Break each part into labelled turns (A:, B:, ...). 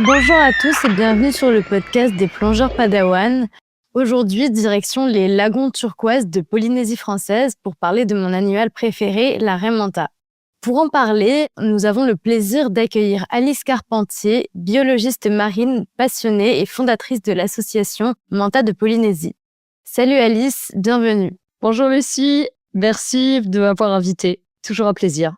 A: Bonjour à tous et bienvenue sur le podcast des plongeurs Padawan. Aujourd'hui, direction les lagons turquoises de Polynésie française pour parler de mon animal préféré, la raie manta. Pour en parler, nous avons le plaisir d'accueillir Alice Carpentier, biologiste marine passionnée et fondatrice de l'association Manta de Polynésie. Salut Alice, bienvenue.
B: Bonjour Lucie, merci de m'avoir invitée. Toujours un plaisir.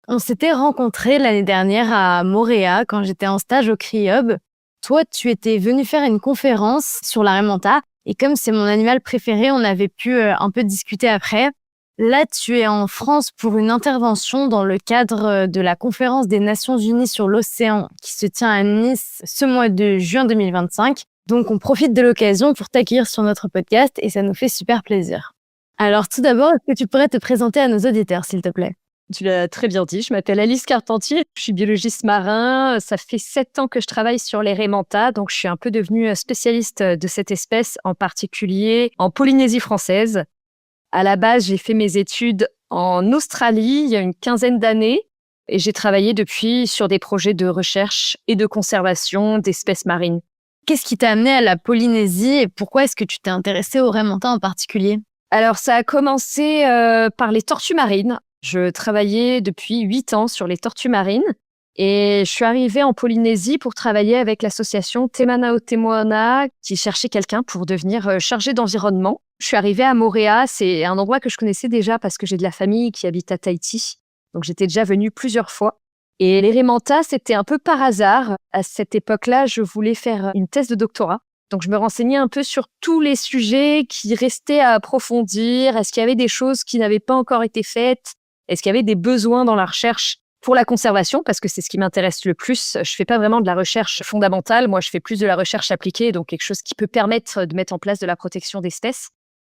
A: On s'était rencontrés l'année dernière à Moorea quand j'étais en stage au CRIOB. Toi, tu étais venue faire une conférence sur la raie manta et comme c'est mon animal préféré, on avait pu un peu discuter après. Là, tu es en France pour une intervention dans le cadre de la conférence des Nations Unies sur l'océan qui se tient à Nice ce mois de juin 2025. Donc, on profite de l'occasion pour t'accueillir sur notre podcast et ça nous fait super plaisir. Alors, tout d'abord, est-ce que tu pourrais te présenter à nos auditeurs, s'il te plaît ?
B: Tu l'as très bien dit, je m'appelle Alice Carpentier, je suis biologiste marin, ça fait 7 ans que je travaille sur les raies manta, donc je suis un peu devenue spécialiste de cette espèce, en particulier en Polynésie française. À la base, j'ai fait mes études en Australie il y a une quinzaine d'années et j'ai travaillé depuis sur des projets de recherche et de conservation d'espèces marines.
A: Qu'est-ce qui t'a amené à la Polynésie et pourquoi est-ce que tu t'es intéressée aux raies manta en particulier ?
B: Alors, ça a commencé par les tortues marines. Je travaillais depuis 8 ans sur les tortues marines et je suis arrivée en Polynésie pour travailler avec l'association Te Manao Te Moana qui cherchait quelqu'un pour devenir chargé d'environnement. Je suis arrivée à Moorea, c'est un endroit que je connaissais déjà parce que j'ai de la famille qui habite à Tahiti. Donc j'étais déjà venue plusieurs fois. Et les raies manta, c'était un peu par hasard. À cette époque-là, je voulais faire une thèse de doctorat. Donc, je me renseignais un peu sur tous les sujets qui restaient à approfondir. Est-ce qu'il y avait des choses qui n'avaient pas encore été faites ? Est-ce qu'il y avait des besoins dans la recherche pour la conservation ? Parce que c'est ce qui m'intéresse le plus. Je fais pas vraiment de la recherche fondamentale. Moi, je fais plus de la recherche appliquée, donc quelque chose qui peut permettre de mettre en place de la protection d'espèces.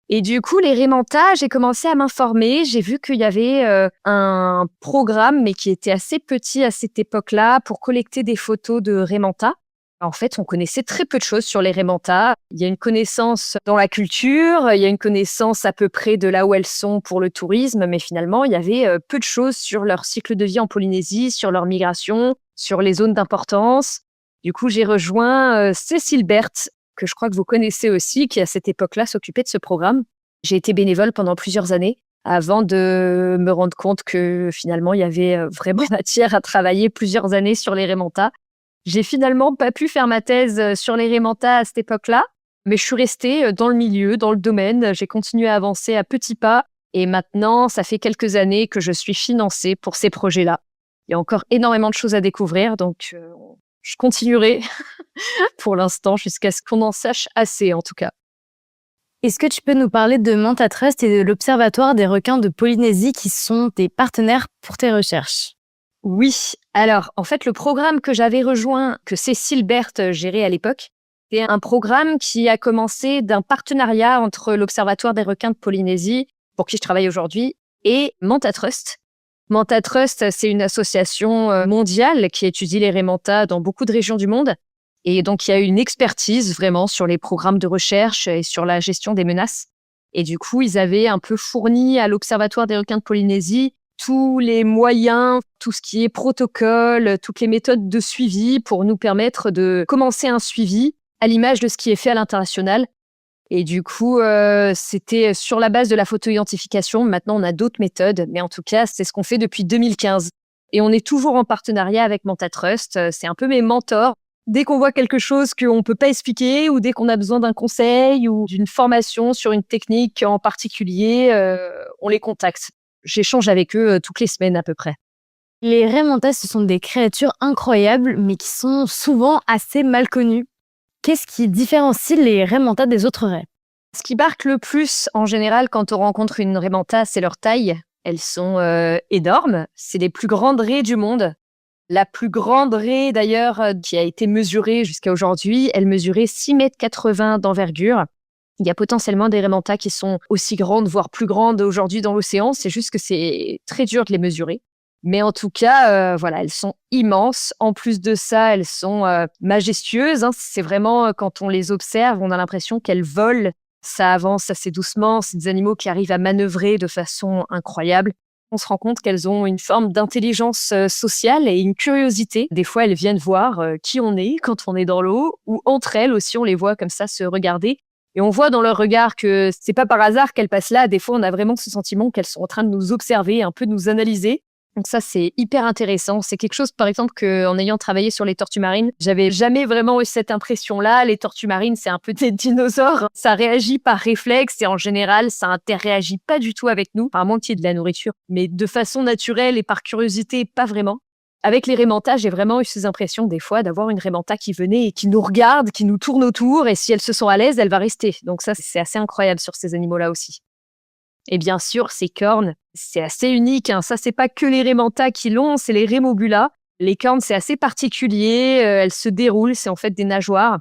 B: Et du coup, les raies manta, j'ai commencé à m'informer. J'ai vu qu'il y avait un programme, mais qui était assez petit à cette époque-là, pour collecter des photos de raies manta. En fait, on connaissait très peu de choses sur les raies manta. Il y a une connaissance dans la culture, il y a une connaissance à peu près de là où elles sont pour le tourisme, mais finalement, il y avait peu de choses sur leur cycle de vie en Polynésie, sur leur migration, sur les zones d'importance. Du coup, j'ai rejoint Cécile Berthe, que je crois que vous connaissez aussi, qui à cette époque-là s'occupait de ce programme. J'ai été bénévole pendant plusieurs années avant de me rendre compte que finalement, il y avait vraiment matière à travailler plusieurs années sur les raies manta. J'ai finalement pas pu faire ma thèse sur les raies manta à cette époque-là, mais je suis restée dans le milieu, dans le domaine. J'ai continué à avancer à petits pas et maintenant, ça fait quelques années que je suis financée pour ces projets-là. Il y a encore énormément de choses à découvrir, donc je continuerai pour l'instant jusqu'à ce qu'on en sache assez en tout cas.
A: Est-ce que tu peux nous parler de Manta Trust et de l'Observatoire des requins de Polynésie qui sont tes partenaires pour tes recherches ?
B: Oui, alors en fait le programme que j'avais rejoint, que Cécile Berthe gérait à l'époque, c'est un programme qui a commencé d'un partenariat entre l'Observatoire des requins de Polynésie, pour qui je travaille aujourd'hui, et Manta Trust. Manta Trust, c'est une association mondiale qui étudie les raies manta dans beaucoup de régions du monde. Et donc, il y a une expertise vraiment sur les programmes de recherche et sur la gestion des menaces. Et du coup, ils avaient un peu fourni à l'Observatoire des requins de Polynésie tous les moyens, tout ce qui est protocole, toutes les méthodes de suivi pour nous permettre de commencer un suivi à l'image de ce qui est fait à l'international. Et du coup, c'était sur la base de la photo-identification. Maintenant, on a d'autres méthodes, mais en tout cas, c'est ce qu'on fait depuis 2015. Et on est toujours en partenariat avec Manta Trust. C'est un peu mes mentors. Dès qu'on voit quelque chose qu'on ne peut pas expliquer ou dès qu'on a besoin d'un conseil ou d'une formation sur une technique en particulier, on les contacte. J'échange avec eux toutes les semaines à peu près.
A: Les raies manta, ce sont des créatures incroyables, mais qui sont souvent assez mal connues. Qu'est-ce qui différencie les raies manta des autres raies ?
B: Ce qui marque le plus en général quand on rencontre une raie manta, c'est leur taille. Elles sont énormes. C'est les plus grandes raies du monde. La plus grande raie d'ailleurs qui a été mesurée jusqu'à aujourd'hui, elle mesurait 6,80 m d'envergure. Il y a potentiellement des raies manta qui sont aussi grandes, voire plus grandes aujourd'hui dans l'océan. C'est juste que c'est très dur de les mesurer. Mais en tout cas, voilà, elles sont immenses. En plus de ça, elles sont majestueuses. C'est vraiment, quand on les observe, on a l'impression qu'elles volent. Ça avance assez doucement. C'est des animaux qui arrivent à manœuvrer de façon incroyable. On se rend compte qu'elles ont une forme d'intelligence sociale et une curiosité. Des fois, elles viennent voir qui on est quand on est dans l'eau, ou entre elles aussi, on les voit comme ça se regarder. Et on voit dans leur regard que c'est pas par hasard qu'elles passent là. Des fois, on a vraiment ce sentiment qu'elles sont en train de nous observer, un peu de nous analyser. Donc ça, c'est hyper intéressant. C'est quelque chose, par exemple, qu'en ayant travaillé sur les tortues marines, j'avais jamais vraiment eu cette impression-là. Les tortues marines, c'est un peu des dinosaures. Ça réagit par réflexe et en général, ça interagit pas du tout avec nous, à moins qu'il y ait de la nourriture, mais de façon naturelle et par curiosité, pas vraiment. Avec les raimentas, j'ai vraiment eu ces impressions des fois d'avoir une raimanta qui venait et qui nous regarde, qui nous tourne autour, et si elles se sent à l'aise, elle va rester. Donc ça, c'est assez incroyable sur ces animaux-là aussi. Et bien sûr, ces cornes, c'est assez unique. Ça, c'est pas que les raimentas qui l'ont, c'est les rémobulas. Les cornes, c'est assez particulier. Elles se déroulent, c'est en fait des nageoires.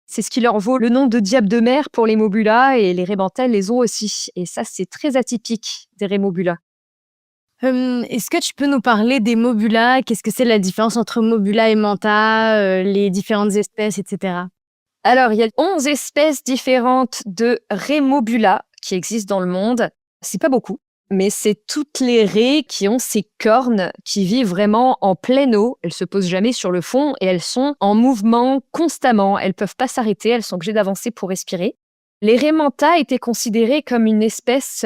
B: C'est ce qui leur vaut le nom de diable de mer pour les mobulas, et les raimentas les ont aussi. Et ça, c'est très atypique des rémobulas.
A: Est-ce que tu peux nous parler des mobulas? Qu'est-ce que c'est la différence entre mobula et manta, les différentes espèces, etc.?
B: Alors, il y a 11 espèces différentes de rémobulas qui existent dans le monde. C'est pas beaucoup, mais c'est toutes les raies qui ont ces cornes, qui vivent vraiment en pleine eau. Elles se posent jamais sur le fond et elles sont en mouvement constamment. Elles peuvent pas s'arrêter, elles sont obligées d'avancer pour respirer. Les raimentas étaient considérés comme une espèce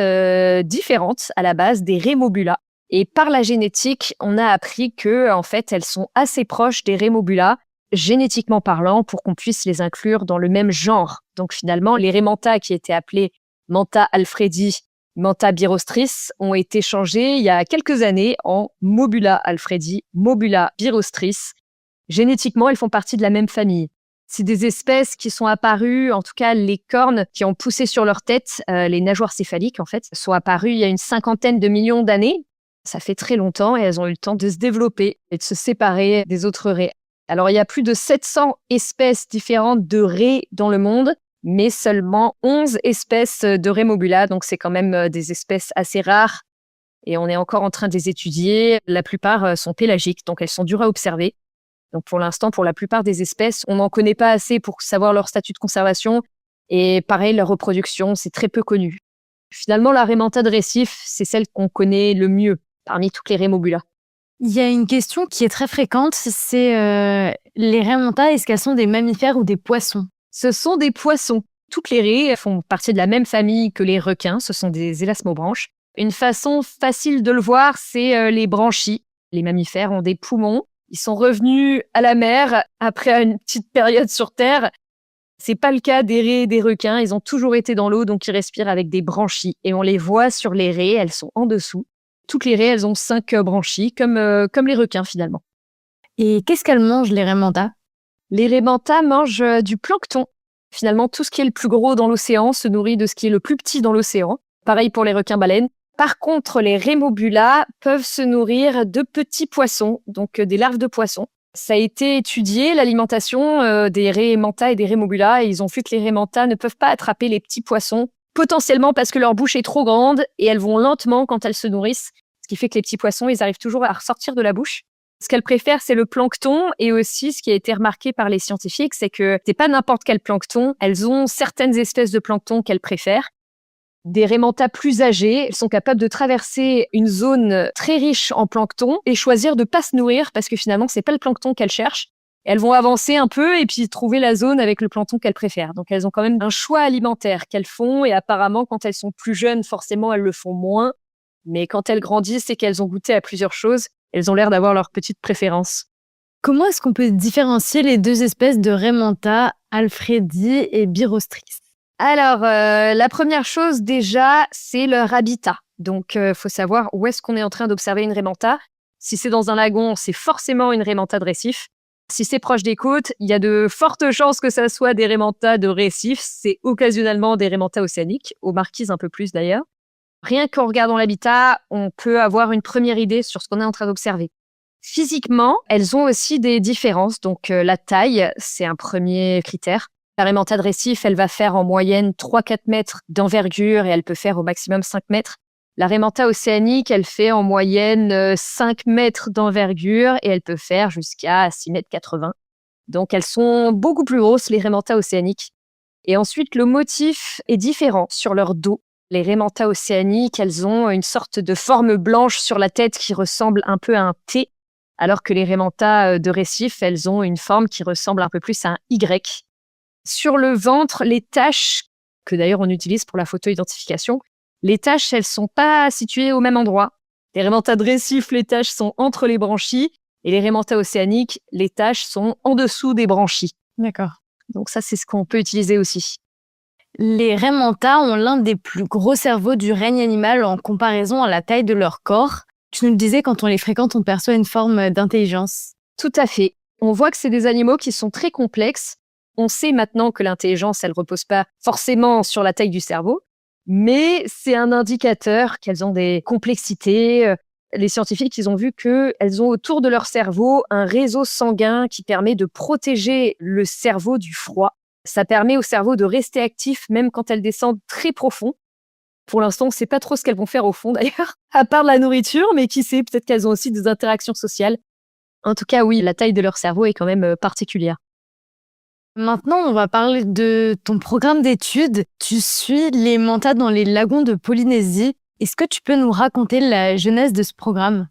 B: différente à la base des rémobulas. Et par la génétique, on a appris que, en fait, elles sont assez proches des rémobulas, génétiquement parlant, pour qu'on puisse les inclure dans le même genre. Donc finalement, les raimentas qui étaient appelés Manta alfredi, Manta birostris ont été changés il y a quelques années en Mobula alfredi, Mobula birostris. Génétiquement, elles font partie de la même famille. C'est des espèces qui sont apparues, en tout cas les cornes qui ont poussé sur leur tête, les nageoires céphaliques en fait, sont apparues il y a une 50aine de millions d'années. Ça fait très longtemps et elles ont eu le temps de se développer et de se séparer des autres raies. Alors, il y a plus de 700 espèces différentes de raies dans le monde, mais seulement 11 espèces de rémobulas. Donc, c'est quand même des espèces assez rares et on est encore en train de les étudier. La plupart sont pélagiques, donc elles sont dures à observer. Donc, pour l'instant, pour la plupart des espèces, on n'en connaît pas assez pour savoir leur statut de conservation. Et pareil, leur reproduction, c'est très peu connu. Finalement, la raimanta de récif, c'est celle qu'on connaît le mieux parmi toutes les rémobulas.
A: Il y a une question qui est très fréquente, c'est les raimentas, est-ce qu'elles sont des mammifères ou des poissons?
B: Ce sont des poissons. Toutes les raies font partie de la même famille que les requins, ce sont des élasmobranches. Une façon facile de le voir, c'est les branchies. Les mammifères ont des poumons. Ils sont revenus à la mer après une petite période sur Terre. C'est pas le cas des raies et des requins. Ils ont toujours été dans l'eau, donc ils respirent avec des branchies. Et on les voit sur les raies, elles sont en dessous. Toutes les raies, elles ont 5 branchies, comme les requins finalement.
A: Et qu'est-ce qu'elles mangent, les raimentas?
B: Les raimentas mangent du plancton. Finalement, tout ce qui est le plus gros dans l'océan se nourrit de ce qui est le plus petit dans l'océan. Pareil pour les requins-baleines. Par contre, les rémobulas peuvent se nourrir de petits poissons, donc des larves de poissons. Ça a été étudié, l'alimentation des raimentas et des rémobulas, et ils ont vu que les raimentas ne peuvent pas attraper les petits poissons, potentiellement parce que leur bouche est trop grande et elles vont lentement quand elles se nourrissent, ce qui fait que les petits poissons, ils arrivent toujours à ressortir de la bouche. Ce qu'elles préfèrent, c'est le plancton, et aussi ce qui a été remarqué par les scientifiques, c'est que c'est pas n'importe quel plancton, elles ont certaines espèces de plancton qu'elles préfèrent. Des raimentas plus âgées, elles sont capables de traverser une zone très riche en plancton et choisir de pas se nourrir parce que finalement, c'est pas le plancton qu'elles cherchent. Elles vont avancer un peu et puis trouver la zone avec le plancton qu'elles préfèrent. Donc, elles ont quand même un choix alimentaire qu'elles font, et apparemment, quand elles sont plus jeunes, forcément, elles le font moins. Mais quand elles grandissent et qu'elles ont goûté à plusieurs choses, elles ont l'air d'avoir leur petite préférence.
A: Comment est-ce qu'on peut différencier les deux espèces de raimanta, alfredi et birostris?
B: Alors, la première chose déjà, c'est leur habitat. Donc, faut savoir où est-ce qu'on est en train d'observer une raimanta. Si c'est dans un lagon, c'est forcément une raimanta de récif. Si c'est proche des côtes, il y a de fortes chances que ça soit des raimentas de récif. C'est occasionnellement des raimentas océaniques, aux marquises un peu plus d'ailleurs. Rien qu'en regardant l'habitat, on peut avoir une première idée sur ce qu'on est en train d'observer. Physiquement, elles ont aussi des différences. Donc, la taille, c'est un premier critère. La raimanta de récif, elle va faire en moyenne 3-4 mètres d'envergure et elle peut faire au maximum 5 mètres. La raimanta océanique, elle fait en moyenne 5 mètres d'envergure et elle peut faire jusqu'à 6 mètres 80. Donc, elles sont beaucoup plus grosses, les raimentas océaniques. Et ensuite, le motif est différent sur leur dos. Les raimentas océaniques, elles ont une sorte de forme blanche sur la tête qui ressemble un peu à un T, alors que les raimentas de récif, elles ont une forme qui ressemble un peu plus à un Y. Sur le ventre, les taches, que d'ailleurs on utilise pour la photo-identification, les taches, elles sont pas situées au même endroit. Les raimentas de récif, les taches sont entre les branchies, et les raimentas océaniques, les taches sont en dessous des branchies.
A: D'accord.
B: Donc ça, c'est ce qu'on peut utiliser aussi.
A: Les raimentas ont l'un des plus gros cerveaux du règne animal en comparaison à la taille de leur corps. Tu nous le disais, quand on les fréquente, on perçoit une forme d'intelligence.
B: Tout à fait. On voit que c'est des animaux qui sont très complexes. On sait maintenant que l'intelligence, elle repose pas forcément sur la taille du cerveau, mais c'est un indicateur qu'elles ont des complexités. Les scientifiques, ils ont vu qu'elles ont autour de leur cerveau un réseau sanguin qui permet de protéger le cerveau du froid. Ça permet au cerveau de rester actif même quand elles descendent très profond. Pour l'instant, on ne sait pas trop ce qu'elles vont faire au fond d'ailleurs, à part de la nourriture, mais qui sait, peut-être qu'elles ont aussi des interactions sociales. En tout cas, oui, la taille de leur cerveau est quand même particulière.
A: Maintenant, on va parler de ton programme d'études. Tu suis les mantas dans les lagons de Polynésie. Est-ce que tu peux nous raconter la genèse de ce programme ?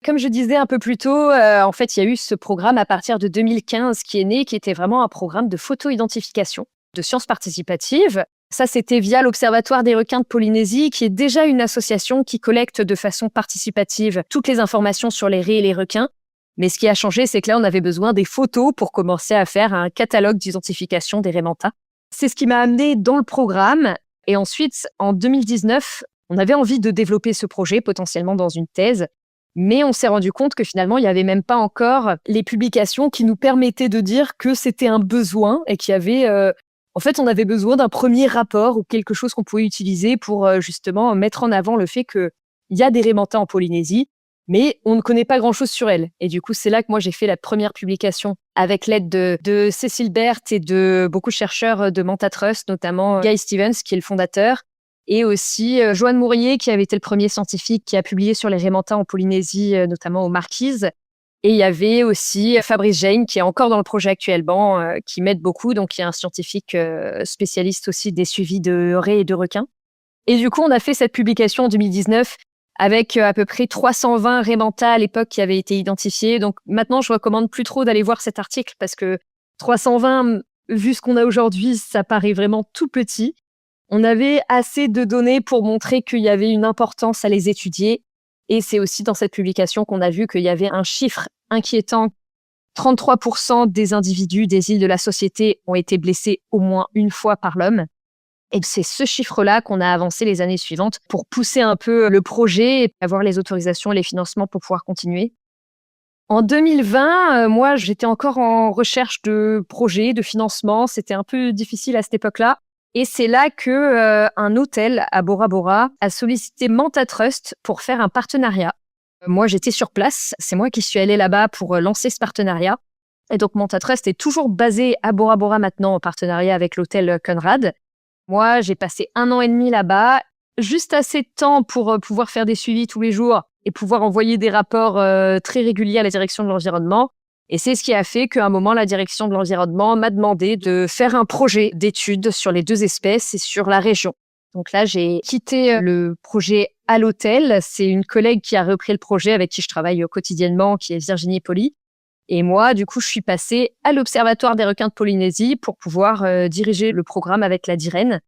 B: Comme je disais un peu plus tôt, en fait, il y a eu ce programme à partir de 2015 qui est né, qui était vraiment un programme de photo-identification, de sciences participatives. Ça, c'était via l'Observatoire des requins de Polynésie, qui est déjà une association qui collecte de façon participative toutes les informations sur les raies et les requins. Mais ce qui a changé, c'est que là, on avait besoin des photos pour commencer à faire un catalogue d'identification des raimentas. C'est ce qui m'a amené dans le programme. Et ensuite, en 2019, on avait envie de développer ce projet potentiellement dans une thèse. Mais on s'est rendu compte que finalement, il n'y avait même pas encore les publications qui nous permettaient de dire que c'était un besoin et qu'il y avait... En fait, on avait besoin d'un premier rapport ou quelque chose qu'on pouvait utiliser pour justement mettre en avant le fait qu'il y a des raimentas en Polynésie, mais on ne connaît pas grand-chose sur elles. Et du coup, c'est là que moi, j'ai fait la première publication avec l'aide de Cécile Berth et de beaucoup de chercheurs de Manta Trust, notamment Guy Stevens, qui est le fondateur, et aussi Joanne Mourier, qui avait été le premier scientifique qui a publié sur les raimentas en Polynésie, notamment aux Marquises. Et il y avait aussi Fabrice Jain, qui est encore dans le projet actuellement, qui m'aide beaucoup, donc qui est un scientifique spécialiste aussi des suivis de raies et de requins. Et du coup, on a fait cette publication en 2019 avec à peu près 320 raimentas à l'époque qui avaient été identifiés. Donc maintenant, je recommande plus trop d'aller voir cet article parce que 320, vu ce qu'on a aujourd'hui, ça paraît vraiment tout petit. On avait assez de données pour montrer qu'il y avait une importance à les étudier. Et c'est aussi dans cette publication qu'on a vu qu'il y avait un chiffre inquiétant. 33% des individus des îles de la Société ont été blessés au moins une fois par l'homme. Et c'est ce chiffre-là qu'on a avancé les années suivantes pour pousser un peu le projet et avoir les autorisations et les financements pour pouvoir continuer. En 2020, moi, j'étais encore en recherche de projets, de financement. C'était un peu difficile à cette époque-là. Et c'est là que un hôtel à Bora Bora a sollicité Manta Trust pour faire un partenariat. Moi, j'étais sur place. C'est moi qui suis allée là-bas pour lancer ce partenariat. Et donc, Manta Trust est toujours basé à Bora Bora maintenant en partenariat avec l'hôtel Conrad. Moi, j'ai passé 1 an et demi là-bas, juste assez de temps pour pouvoir faire des suivis tous les jours et pouvoir envoyer des rapports très réguliers à la direction de l'environnement. Et c'est ce qui a fait qu'à un moment, la direction de l'environnement m'a demandé de faire un projet d'études sur les 2 espèces et sur la région. Donc là, j'ai quitté le projet à l'hôtel. C'est une collègue qui a repris le projet avec qui je travaille quotidiennement, qui est Virginie Poli. Et moi, du coup, je suis passée à l'Observatoire des requins de Polynésie pour pouvoir diriger le programme avec la DIREN.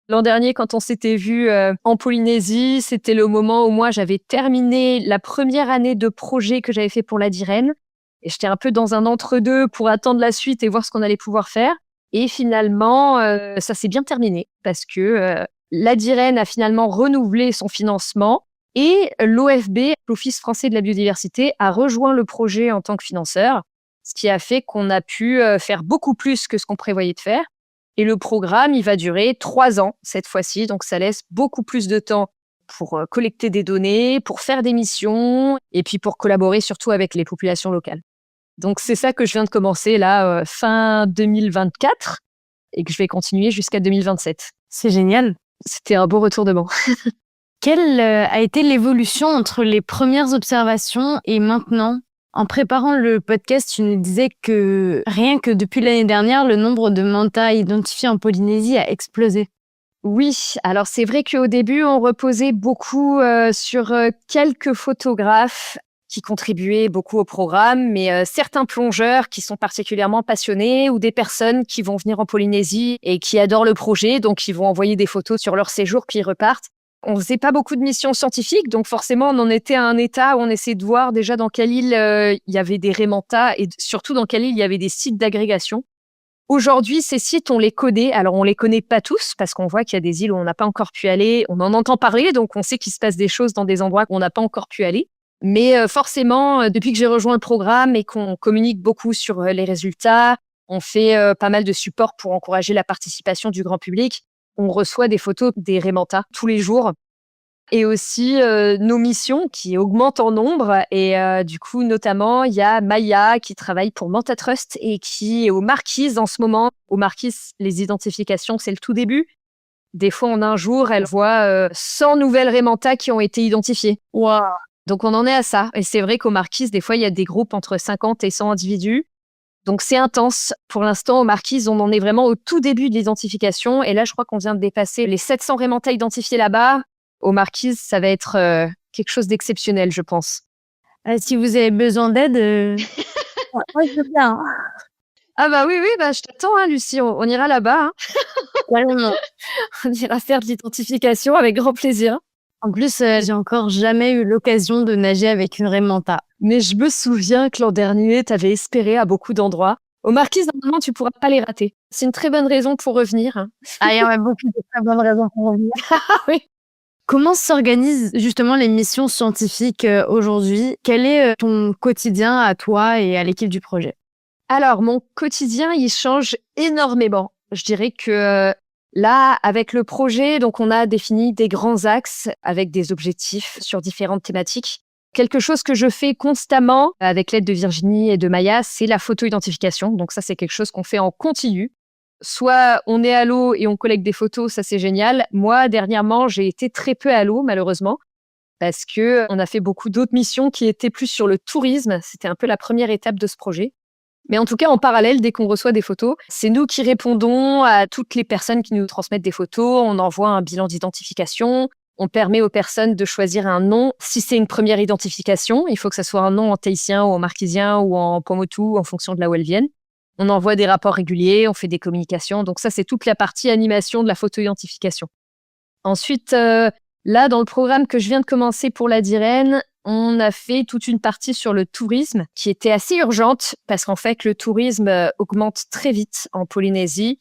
B: L'an dernier, quand on s'était vu en Polynésie, c'était le moment où moi, j'avais terminé la première année de projet que j'avais fait pour la DIREN. Et j'étais un peu dans un entre-deux pour attendre la suite et voir ce qu'on allait pouvoir faire. Et finalement, ça s'est bien terminé parce que la DIREN a finalement renouvelé son financement et l'OFB, l'Office français de la biodiversité, a rejoint le projet en tant que financeur, ce qui a fait qu'on a pu faire beaucoup plus que ce qu'on prévoyait de faire. Et le programme, il va durer 3 ans cette fois-ci, donc ça laisse beaucoup plus de temps pour collecter des données, pour faire des missions et puis pour collaborer surtout avec les populations locales. Donc c'est ça que je viens de commencer là, fin 2024 et que je vais continuer jusqu'à 2027.
A: C'est génial.
B: C'était un beau retournement.
A: Quelle a été l'évolution entre les premières observations et maintenant ? En préparant le podcast, tu nous disais que rien que depuis l'année dernière, le nombre de mantas identifiés en Polynésie a explosé.
B: Oui, alors c'est vrai qu'au début, on reposait beaucoup, sur, quelques photographes qui contribuaient beaucoup au programme, mais, certains plongeurs qui sont particulièrement passionnés ou des personnes qui vont venir en Polynésie et qui adorent le projet, donc ils vont envoyer des photos sur leur séjour puis ils repartent. On faisait pas beaucoup de missions scientifiques, donc forcément on en était à un état où on essayait de voir déjà dans quelle île, il y avait des remontas et surtout dans quelle île il y avait des sites d'agrégation. Aujourd'hui, ces sites, on les connaît. Alors, on les connaît pas tous parce qu'on voit qu'il y a des îles où on n'a pas encore pu aller. On en entend parler, donc on sait qu'il se passe des choses dans des endroits où on n'a pas encore pu aller. Mais forcément, depuis que j'ai rejoint le programme et qu'on communique beaucoup sur les résultats, on fait pas mal de supports pour encourager la participation du grand public. On reçoit des photos des Raimentas tous les jours et aussi nos missions qui augmentent en nombre. Et du coup, notamment, il y a Maya qui travaille pour Manta Trust et qui est aux Marquises en ce moment. Aux Marquises, les identifications, c'est le tout début. Des fois, en un jour, elle voit 100 nouvelles Raimentas qui ont été identifiées.
A: Waouh!
B: Donc, on en est à ça. Et c'est vrai qu'aux Marquises, des fois, il y a des groupes entre 50 et 100 individus. Donc, c'est intense. Pour l'instant, aux Marquises, on en est vraiment au tout début de l'identification. Et là, je crois qu'on vient de dépasser les 700 Raimentas identifiés là-bas. Aux Marquises, ça va être quelque chose d'exceptionnel, je pense.
A: Si vous avez besoin d'aide, moi je veux bien, hein.
B: Ah bah oui, oui, bah je t'attends, hein, Lucie, on ira là-bas, hein.
A: Carrément.
B: On ira faire de l'identification avec grand plaisir.
A: En plus, j'ai encore jamais eu l'occasion de nager avec une raie manta.
B: Mais je me souviens que l'an dernier, tu avais espéré à beaucoup d'endroits. Aux Marquises, normalement, tu pourras pas les rater. C'est une très bonne raison pour revenir, hein.
A: Ah, il y a beaucoup de très bonnes raisons pour revenir.
B: Ah oui.
A: Comment s'organisent justement les missions scientifiques, aujourd'hui? Quel est, ton quotidien à toi et à l'équipe du projet?
B: Alors, mon quotidien, il change énormément. Je dirais que là, avec le projet, donc on a défini des grands axes avec des objectifs sur différentes thématiques. Quelque chose que je fais constamment avec l'aide de Virginie et de Maya, c'est la photo-identification. Donc ça, c'est quelque chose qu'on fait en continu. Soit on est à l'eau et on collecte des photos, ça c'est génial. Moi, dernièrement, j'ai été très peu à l'eau, malheureusement, parce que on a fait beaucoup d'autres missions qui étaient plus sur le tourisme. C'était un peu la première étape de ce projet. Mais en tout cas, en parallèle, dès qu'on reçoit des photos, c'est nous qui répondons à toutes les personnes qui nous transmettent des photos. On envoie un bilan d'identification. On permet aux personnes de choisir un nom. Si c'est une première identification, il faut que ça soit un nom en tahitien ou en marquisien ou en pomotu, en fonction de là où elles viennent. On envoie des rapports réguliers, on fait des communications. Donc ça, c'est toute la partie animation de la photo-identification. Ensuite, là, dans le programme que je viens de commencer pour la Dirène, on a fait toute une partie sur le tourisme qui était assez urgente parce qu'en fait, le tourisme augmente très vite en Polynésie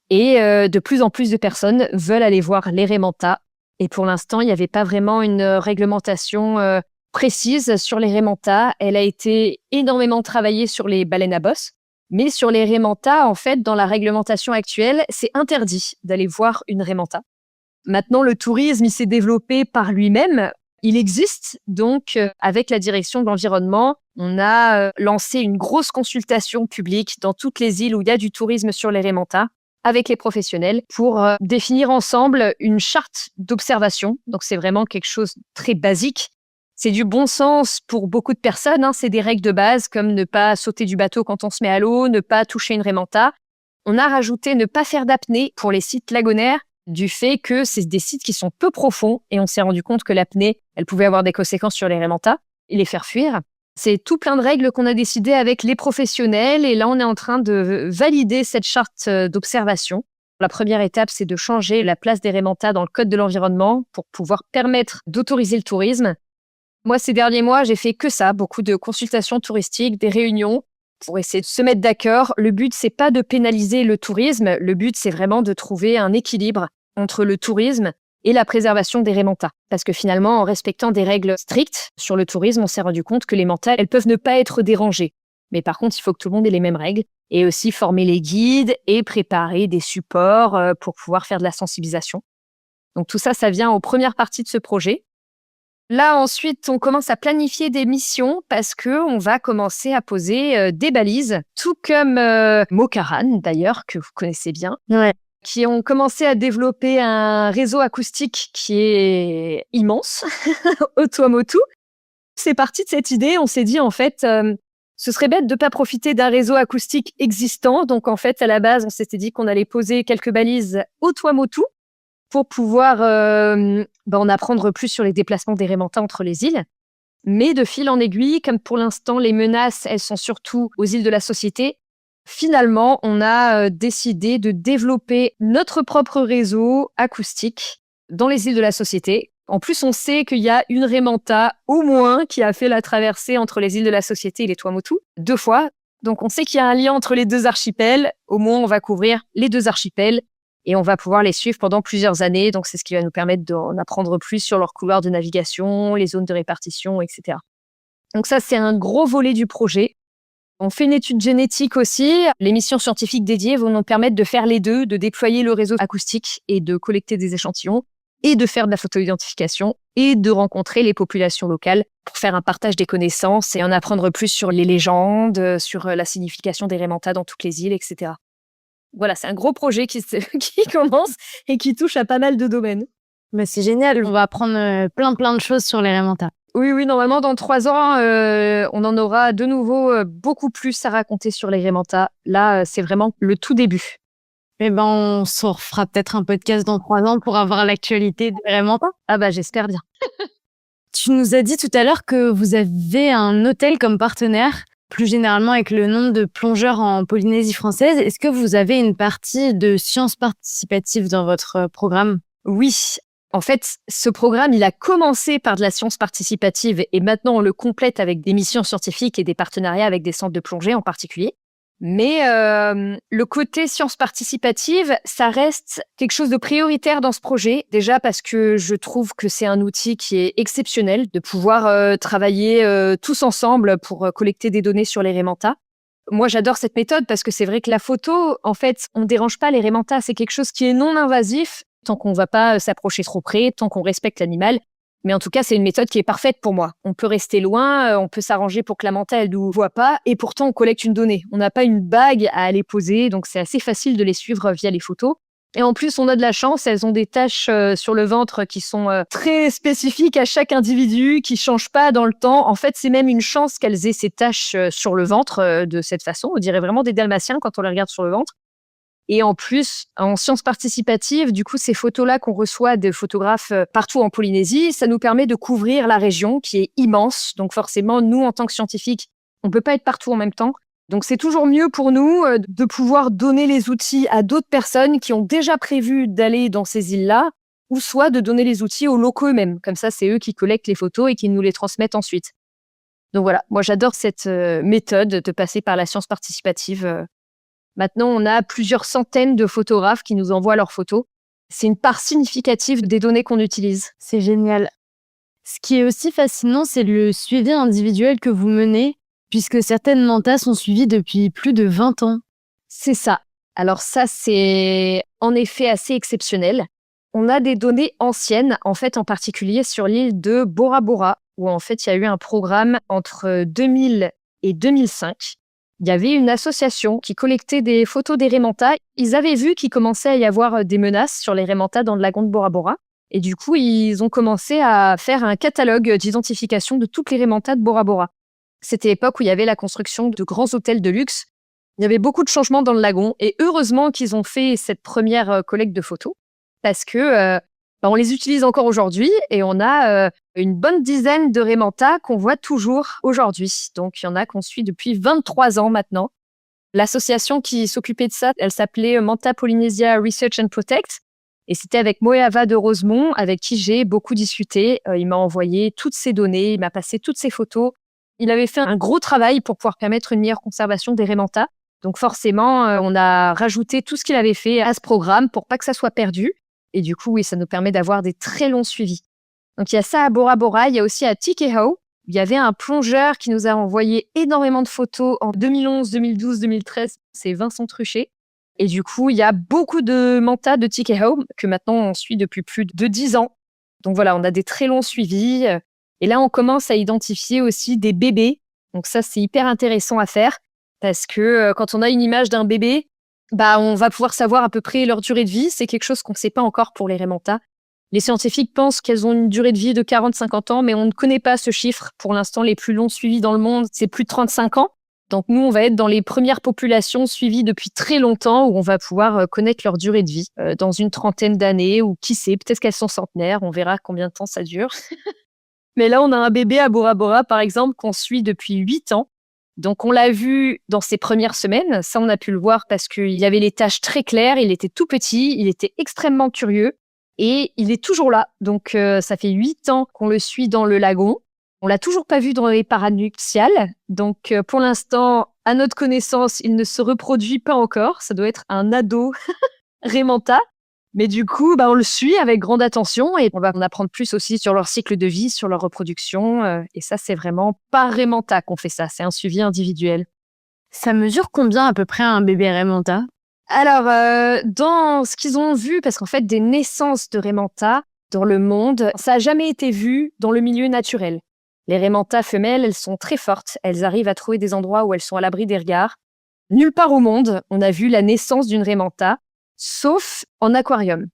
B: et de plus en plus de personnes veulent aller voir les Raimentas. Et pour l'instant, il n'y avait pas vraiment une réglementation précise sur les Raimentas. Elle a été énormément travaillée sur les baleines à bosse. Mais sur les Raimentas, en fait, dans la réglementation actuelle, c'est interdit d'aller voir une Raie Manta. Maintenant, le tourisme, il s'est développé par lui-même. Il existe donc, avec la direction de l'environnement, on a lancé une grosse consultation publique dans toutes les îles où il y a du tourisme sur les Raimentas, avec les professionnels, pour définir ensemble une charte d'observation. Donc, c'est vraiment quelque chose de très basique. C'est du bon sens pour beaucoup de personnes, hein. C'est des règles de base comme ne pas sauter du bateau quand on se met à l'eau, ne pas toucher une Raie Manta. On a rajouté ne pas faire d'apnée pour les sites lagonaires, du fait que c'est des sites qui sont peu profonds et on s'est rendu compte que l'apnée, elle pouvait avoir des conséquences sur les Raie Manta et les faire fuir. C'est tout plein de règles qu'on a décidé avec les professionnels et là, on est en train de valider cette charte d'observation. La première étape, c'est de changer la place des Raie Manta dans le code de l'environnement pour pouvoir permettre d'autoriser le tourisme. Moi, ces derniers mois, j'ai fait que ça, beaucoup de consultations touristiques, des réunions pour essayer de se mettre d'accord. Le but, c'est pas de pénaliser le tourisme. Le but, c'est vraiment de trouver un équilibre entre le tourisme et la préservation des Raie Manta. Parce que finalement, en respectant des règles strictes sur le tourisme, on s'est rendu compte que les mantas, elles peuvent ne pas être dérangées. Mais par contre, il faut que tout le monde ait les mêmes règles et aussi former les guides et préparer des supports pour pouvoir faire de la sensibilisation. Donc tout ça, ça vient aux premières parties de ce projet. Là, ensuite, on commence à planifier des missions parce que on va commencer à poser des balises, tout comme Mokaran, d'ailleurs, que vous connaissez bien,
A: Ouais.
B: qui ont commencé à développer un réseau acoustique qui est immense, au Tuamotu. C'est parti de cette idée, on s'est dit, en fait, ce serait bête de ne pas profiter d'un réseau acoustique existant. Donc, en fait, à la base, on s'était dit qu'on allait poser quelques balises au Tuamotu. pour pouvoir en apprendre plus sur les déplacements des Rhémanta entre les îles. Mais de fil en aiguille, comme pour l'instant, les menaces, elles sont surtout aux îles de la Société, finalement, on a décidé de développer notre propre réseau acoustique dans les îles de la Société. En plus, on sait qu'il y a une Rhémanta, au moins, qui a fait la traversée entre les îles de la Société et les Tuamotu 2 fois. Donc, on sait qu'il y a un lien entre les 2 archipels. Au moins, on va couvrir les 2 archipels et on va pouvoir les suivre pendant plusieurs années. Donc, c'est ce qui va nous permettre d'en apprendre plus sur leurs couloirs de navigation, les zones de répartition, etc. Donc, ça, c'est un gros volet du projet. On fait une étude génétique aussi. Les missions scientifiques dédiées vont nous permettre de faire les 2, de déployer le réseau acoustique et de collecter des échantillons et de faire de la photo-identification et de rencontrer les populations locales pour faire un partage des connaissances et en apprendre plus sur les légendes, sur la signification des Rhémanta dans toutes les îles, etc. Voilà, c'est un gros projet qui commence et qui touche à pas mal de domaines.
A: Mais c'est génial, on va apprendre plein de choses sur les Rhémanta.
B: Oui, normalement, dans 3 ans, on en aura de nouveau beaucoup plus à raconter sur les Rhémanta. Là, c'est vraiment le tout début.
A: On se refera peut-être un podcast dans 3 ans pour avoir l'actualité des Rhémanta.
B: Ah j'espère bien.
A: Tu nous as dit tout à l'heure que vous avez un hôtel comme partenaire, plus généralement avec le nombre de plongeurs en Polynésie française. Est-ce que vous avez une partie de sciences participatives dans votre programme ?
B: Oui. En fait, ce programme, il a commencé par de la science participative et maintenant on le complète avec des missions scientifiques et des partenariats avec des centres de plongée en particulier. Mais le côté science participative, ça reste quelque chose de prioritaire dans ce projet. Déjà parce que je trouve que c'est un outil qui est exceptionnel de pouvoir travailler tous ensemble pour collecter des données sur les Rhémanta. Moi, j'adore cette méthode parce que c'est vrai que la photo, en fait, on ne dérange pas les Rhémanta. C'est quelque chose qui est non invasif tant qu'on ne va pas s'approcher trop près, tant qu'on respecte l'animal. Mais en tout cas, c'est une méthode qui est parfaite pour moi. On peut rester loin, on peut s'arranger pour que la manta, elle nous voit pas, et pourtant, on collecte une donnée. On n'a pas une bague à aller poser, donc c'est assez facile de les suivre via les photos. Et en plus, on a de la chance, elles ont des taches sur le ventre qui sont très spécifiques à chaque individu, qui changent pas dans le temps. En fait, c'est même une chance qu'elles aient ces taches sur le ventre de cette façon. On dirait vraiment des dalmatiens quand on les regarde sur le ventre. Et en plus, en sciences participatives, du coup, ces photos-là qu'on reçoit de photographes partout en Polynésie, ça nous permet de couvrir la région qui est immense. Donc forcément, nous, en tant que scientifiques, on peut pas être partout en même temps. Donc c'est toujours mieux pour nous de pouvoir donner les outils à d'autres personnes qui ont déjà prévu d'aller dans ces îles-là, ou soit de donner les outils aux locaux eux-mêmes. Comme ça, c'est eux qui collectent les photos et qui nous les transmettent ensuite. Donc voilà, moi j'adore cette méthode de passer par la science participative. Maintenant, on a plusieurs centaines de photographes qui nous envoient leurs photos. C'est une part significative des données qu'on utilise.
A: C'est génial. Ce qui est aussi fascinant, c'est le suivi individuel que vous menez, puisque certaines mantas sont suivies depuis plus de 20 ans.
B: C'est ça. Alors ça, c'est en effet assez exceptionnel. On a des données anciennes, en fait, en particulier sur l'île de Bora Bora, où en fait, il y a eu un programme entre 2000 et 2005. Il y avait une association qui collectait des photos des Rhémanta. Ils avaient vu qu'il commençait à y avoir des menaces sur les Rhémanta dans le lagon de Bora Bora. Et du coup, ils ont commencé à faire un catalogue d'identification de toutes les Rhémanta de Bora Bora. C'était l'époque où il y avait la construction de grands hôtels de luxe. Il y avait beaucoup de changements dans le lagon. Et heureusement qu'ils ont fait cette première collecte de photos. Parce que on les utilise encore aujourd'hui et on a une bonne dizaine de Rhémanta qu'on voit toujours aujourd'hui. Donc, il y en a qu'on suit depuis 23 ans maintenant. L'association qui s'occupait de ça, elle s'appelait Manta Polynesia Research and Protect. Et c'était avec Moeava de Rosemont, avec qui j'ai beaucoup discuté. Il m'a envoyé toutes ces données, il m'a passé toutes ces photos. Il avait fait un gros travail pour pouvoir permettre une meilleure conservation des Rhémanta. Donc forcément, on a rajouté tout ce qu'il avait fait à ce programme pour pas que ça soit perdu. Et du coup, oui, ça nous permet d'avoir des très longs suivis. Donc, il y a ça à Bora Bora. Il y a aussi à Tikehau. Il y avait un plongeur qui nous a envoyé énormément de photos en 2011, 2012, 2013. C'est Vincent Truchet. Et du coup, il y a beaucoup de mantas de Tikehau que maintenant on suit depuis plus de 10 ans. Donc voilà, on a des très longs suivis. Et là, on commence à identifier aussi des bébés. Donc ça, c'est hyper intéressant à faire parce que quand on a une image d'un bébé, on va pouvoir savoir à peu près leur durée de vie. C'est quelque chose qu'on ne sait pas encore pour les Rhémanta. Les scientifiques pensent qu'elles ont une durée de vie de 40-50 ans, mais on ne connaît pas ce chiffre. Pour l'instant, les plus longs suivis dans le monde, c'est plus de 35 ans. Donc nous, on va être dans les premières populations suivies depuis très longtemps où on va pouvoir connaître leur durée de vie dans une trentaine d'années ou qui sait, peut-être qu'elles sont centenaires, on verra combien de temps ça dure. Mais là, on a un bébé à Bora Bora, par exemple, qu'on suit depuis 8 ans. Donc on l'a vu dans ses premières semaines, ça on a pu le voir parce qu'il avait les taches très claires, il était tout petit, il était extrêmement curieux et il est toujours là. Donc ça fait 8 ans qu'on le suit dans le lagon. On l'a toujours pas vu dans les paranuptiales. Donc, pour l'instant, à notre connaissance, il ne se reproduit pas encore. Ça doit être un ado Raymanta. Mais du coup, on le suit avec grande attention et on va en apprendre plus aussi sur leur cycle de vie, sur leur reproduction. Et ça, c'est vraiment par Raymanta qu'on fait ça. C'est un suivi individuel.
A: Ça mesure combien à peu près un bébé Raymanta?
B: Alors, dans ce qu'ils ont vu, parce qu'en fait, des naissances de Raymanta dans le monde, ça n'a jamais été vu dans le milieu naturel. Les Raymanta femelles, elles sont très fortes. Elles arrivent à trouver des endroits où elles sont à l'abri des regards. Nulle part au monde, on a vu la naissance d'une Raymanta, sauf en aquarium.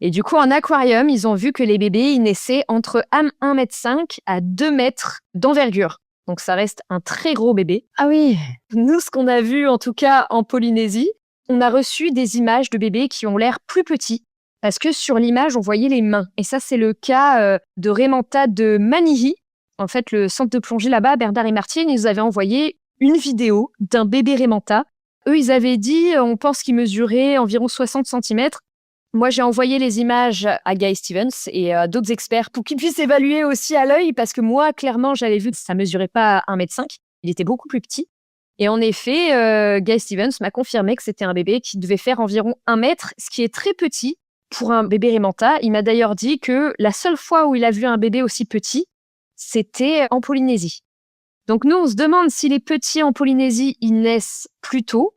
B: Et du coup, en aquarium, ils ont vu que les bébés, ils naissaient entre 1,5 m à 2 mètres d'envergure. Donc, ça reste un très gros bébé.
A: Ah oui.
B: Nous, ce qu'on a vu, en tout cas en Polynésie, on a reçu des images de bébés qui ont l'air plus petits. Parce que sur l'image, on voyait les mains. Et ça, c'est le cas de Raymanta de Manihi. En fait, le centre de plongée là-bas, Bernard et Martine, ils nous avaient envoyé une vidéo d'un bébé Raymanta. Eux, ils avaient dit, on pense qu'il mesurait environ 60 cm. Moi, j'ai envoyé les images à Guy Stevens et à d'autres experts pour qu'ils puissent évaluer aussi à l'œil, parce que moi, clairement, j'avais vu que ça mesurait pas 1,5 m. Il était beaucoup plus petit. Et en effet, Guy Stevens m'a confirmé que c'était un bébé qui devait faire environ 1 mètre, ce qui est très petit pour un bébé Raymanta. Il m'a d'ailleurs dit que la seule fois où il a vu un bébé aussi petit, c'était en Polynésie. Donc nous, on se demande si les petits en Polynésie, ils naissent plus tôt.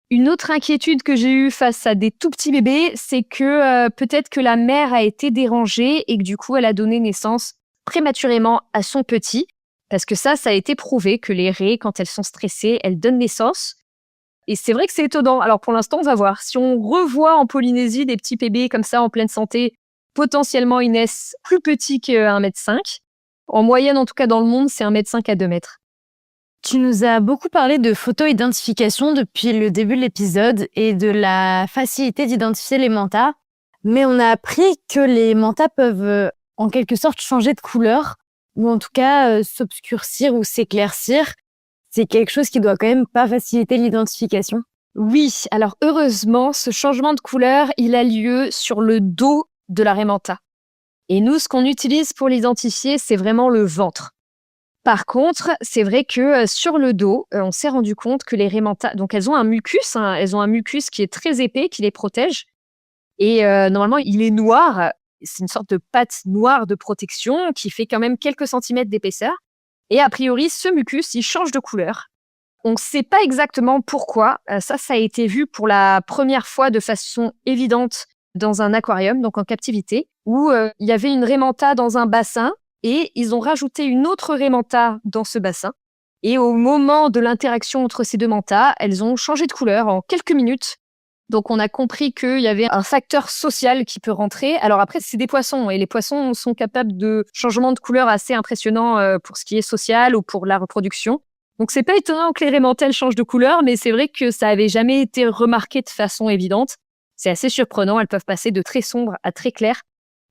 B: Une autre inquiétude que j'ai eue face à des tout petits bébés, c'est que peut-être que la mère a été dérangée et que du coup, elle a donné naissance prématurément à son petit. Parce que ça a été prouvé que les raies, quand elles sont stressées, elles donnent naissance. Et c'est vrai que c'est étonnant. Alors pour l'instant, on va voir. Si on revoit en Polynésie des petits bébés comme ça en pleine santé, potentiellement ils naissent plus petits qu'1,5 m. En moyenne, en tout cas dans le monde, c'est 1,5 m à 2 mètres.
A: Tu nous as beaucoup parlé de photo-identification depuis le début de l'épisode et de la facilité d'identifier les mantas. Mais on a appris que les mantas peuvent en quelque sorte changer de couleur ou en tout cas s'obscurcir ou s'éclaircir. C'est quelque chose qui doit quand même pas faciliter l'identification.
B: Oui, alors heureusement, ce changement de couleur, il a lieu sur le dos de la Raymanta. Et nous, ce qu'on utilise pour l'identifier, c'est vraiment le ventre. Par contre, c'est vrai que sur le dos, on s'est rendu compte que les Raymanta, donc elles ont un mucus, elles ont un mucus qui est très épais, qui les protège. Et normalement, il est noir. C'est une sorte de pâte noire de protection qui fait quand même quelques centimètres d'épaisseur. Et a priori, ce mucus, il change de couleur. On ne sait pas exactement pourquoi. Ça a été vu pour la première fois de façon évidente dans un aquarium, donc en captivité, où il y avait une Raymanta dans un bassin et ils ont rajouté une autre Raymanta dans ce bassin. Et au moment de l'interaction entre ces deux mantas, elles ont changé de couleur en quelques minutes. Donc on a compris qu'il y avait un facteur social qui peut rentrer. Alors après, c'est des poissons et les poissons sont capables de changements de couleur assez impressionnants pour ce qui est social ou pour la reproduction. Donc c'est pas étonnant que les Raymantelles changent de couleur, mais c'est vrai que ça avait jamais été remarqué de façon évidente. C'est assez surprenant, elles peuvent passer de très sombre à très clair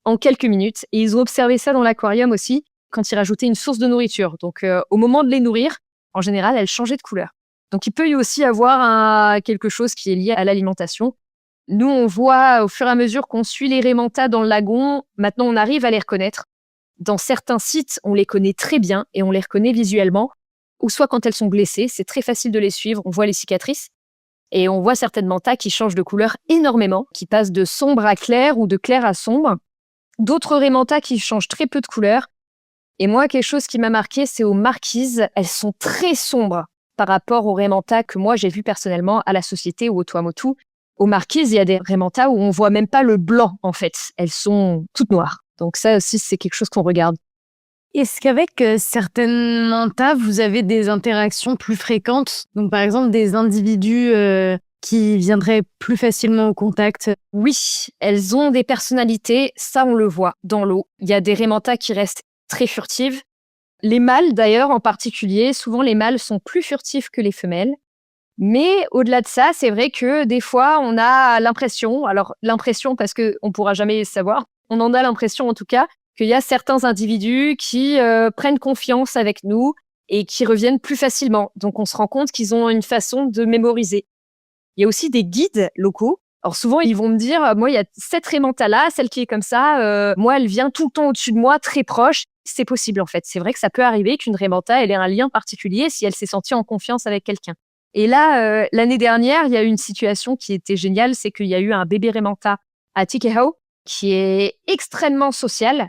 B: en quelques minutes. Et ils ont observé ça dans l'aquarium aussi, quand ils rajoutaient une source de nourriture. Donc au moment de les nourrir, en général, elles changeaient de couleur. Donc il peut y aussi avoir quelque chose qui est lié à l'alimentation. Nous, on voit au fur et à mesure qu'on suit les Raymanta dans le lagon, maintenant on arrive à les reconnaître. Dans certains sites, on les connaît très bien et on les reconnaît visuellement. Ou soit quand elles sont blessées, c'est très facile de les suivre, on voit les cicatrices. Et on voit certaines mantas qui changent de couleur énormément, qui passent de sombre à clair ou de clair à sombre. D'autres Raymanta qui changent très peu de couleur. Et moi, quelque chose qui m'a marqué, c'est aux marquises. Elles sont très sombres par rapport aux Raymanta que moi j'ai vu personnellement à la société ou au Tuamotu. Aux marquises, il y a des Raymanta où on voit même pas le blanc, en fait. Elles sont toutes noires. Donc ça aussi, c'est quelque chose qu'on regarde.
A: Est-ce qu'avec certaines mantas, vous avez des interactions plus fréquentes? Donc, par exemple, des individus qui viendraient plus facilement au contact?
B: Oui, elles ont des personnalités, ça on le voit dans l'eau. Il y a des Raymanta qui restent très furtives. Les mâles, d'ailleurs, en particulier, souvent les mâles sont plus furtifs que les femelles. Mais au-delà de ça, c'est vrai que des fois, on a l'impression, alors l'impression parce qu'on ne pourra jamais savoir, on en a l'impression en tout cas, qu'il y a certains individus qui prennent confiance avec nous et qui reviennent plus facilement. Donc on se rend compte qu'ils ont une façon de mémoriser. Il y a aussi des guides locaux. Alors souvent, ils vont me dire, moi, il y a cette Raimanta-là, celle qui est comme ça, moi, elle vient tout le temps au-dessus de moi, très proche. C'est possible, en fait. C'est vrai que ça peut arriver qu'une Raimanta, elle ait un lien particulier si elle s'est sentie en confiance avec quelqu'un. Et là, l'année dernière, il y a eu une situation qui était géniale, c'est qu'il y a eu un bébé Raimanta à Tikehau qui est extrêmement social.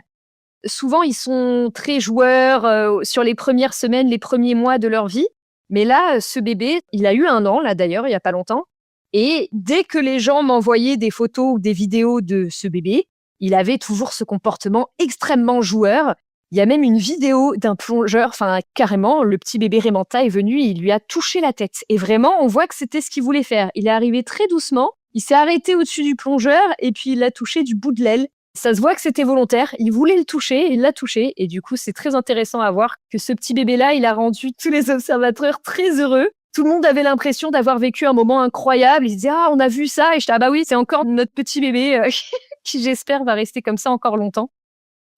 B: Souvent, ils sont très joueurs sur les premières semaines, les premiers mois de leur vie. Mais là, ce bébé, il a eu 1 an, là d'ailleurs, il n'y a pas longtemps. Et dès que les gens m'envoyaient des photos ou des vidéos de ce bébé, il avait toujours ce comportement extrêmement joueur. Il y a même une vidéo d'un plongeur, enfin carrément, le petit bébé Raimanta est venu, il lui a touché la tête. Et vraiment, on voit que c'était ce qu'il voulait faire. Il est arrivé très doucement, il s'est arrêté au-dessus du plongeur et puis il l'a touché du bout de l'aile. Ça se voit que c'était volontaire, il voulait le toucher, il l'a touché. Et du coup, c'est très intéressant à voir que ce petit bébé-là, il a rendu tous les observateurs très heureux. Tout le monde avait l'impression d'avoir vécu un moment incroyable. Ils se disaient, ah, on a vu ça. Et j'étais, ah bah oui, c'est encore notre petit bébé qui, j'espère, va rester comme ça encore longtemps.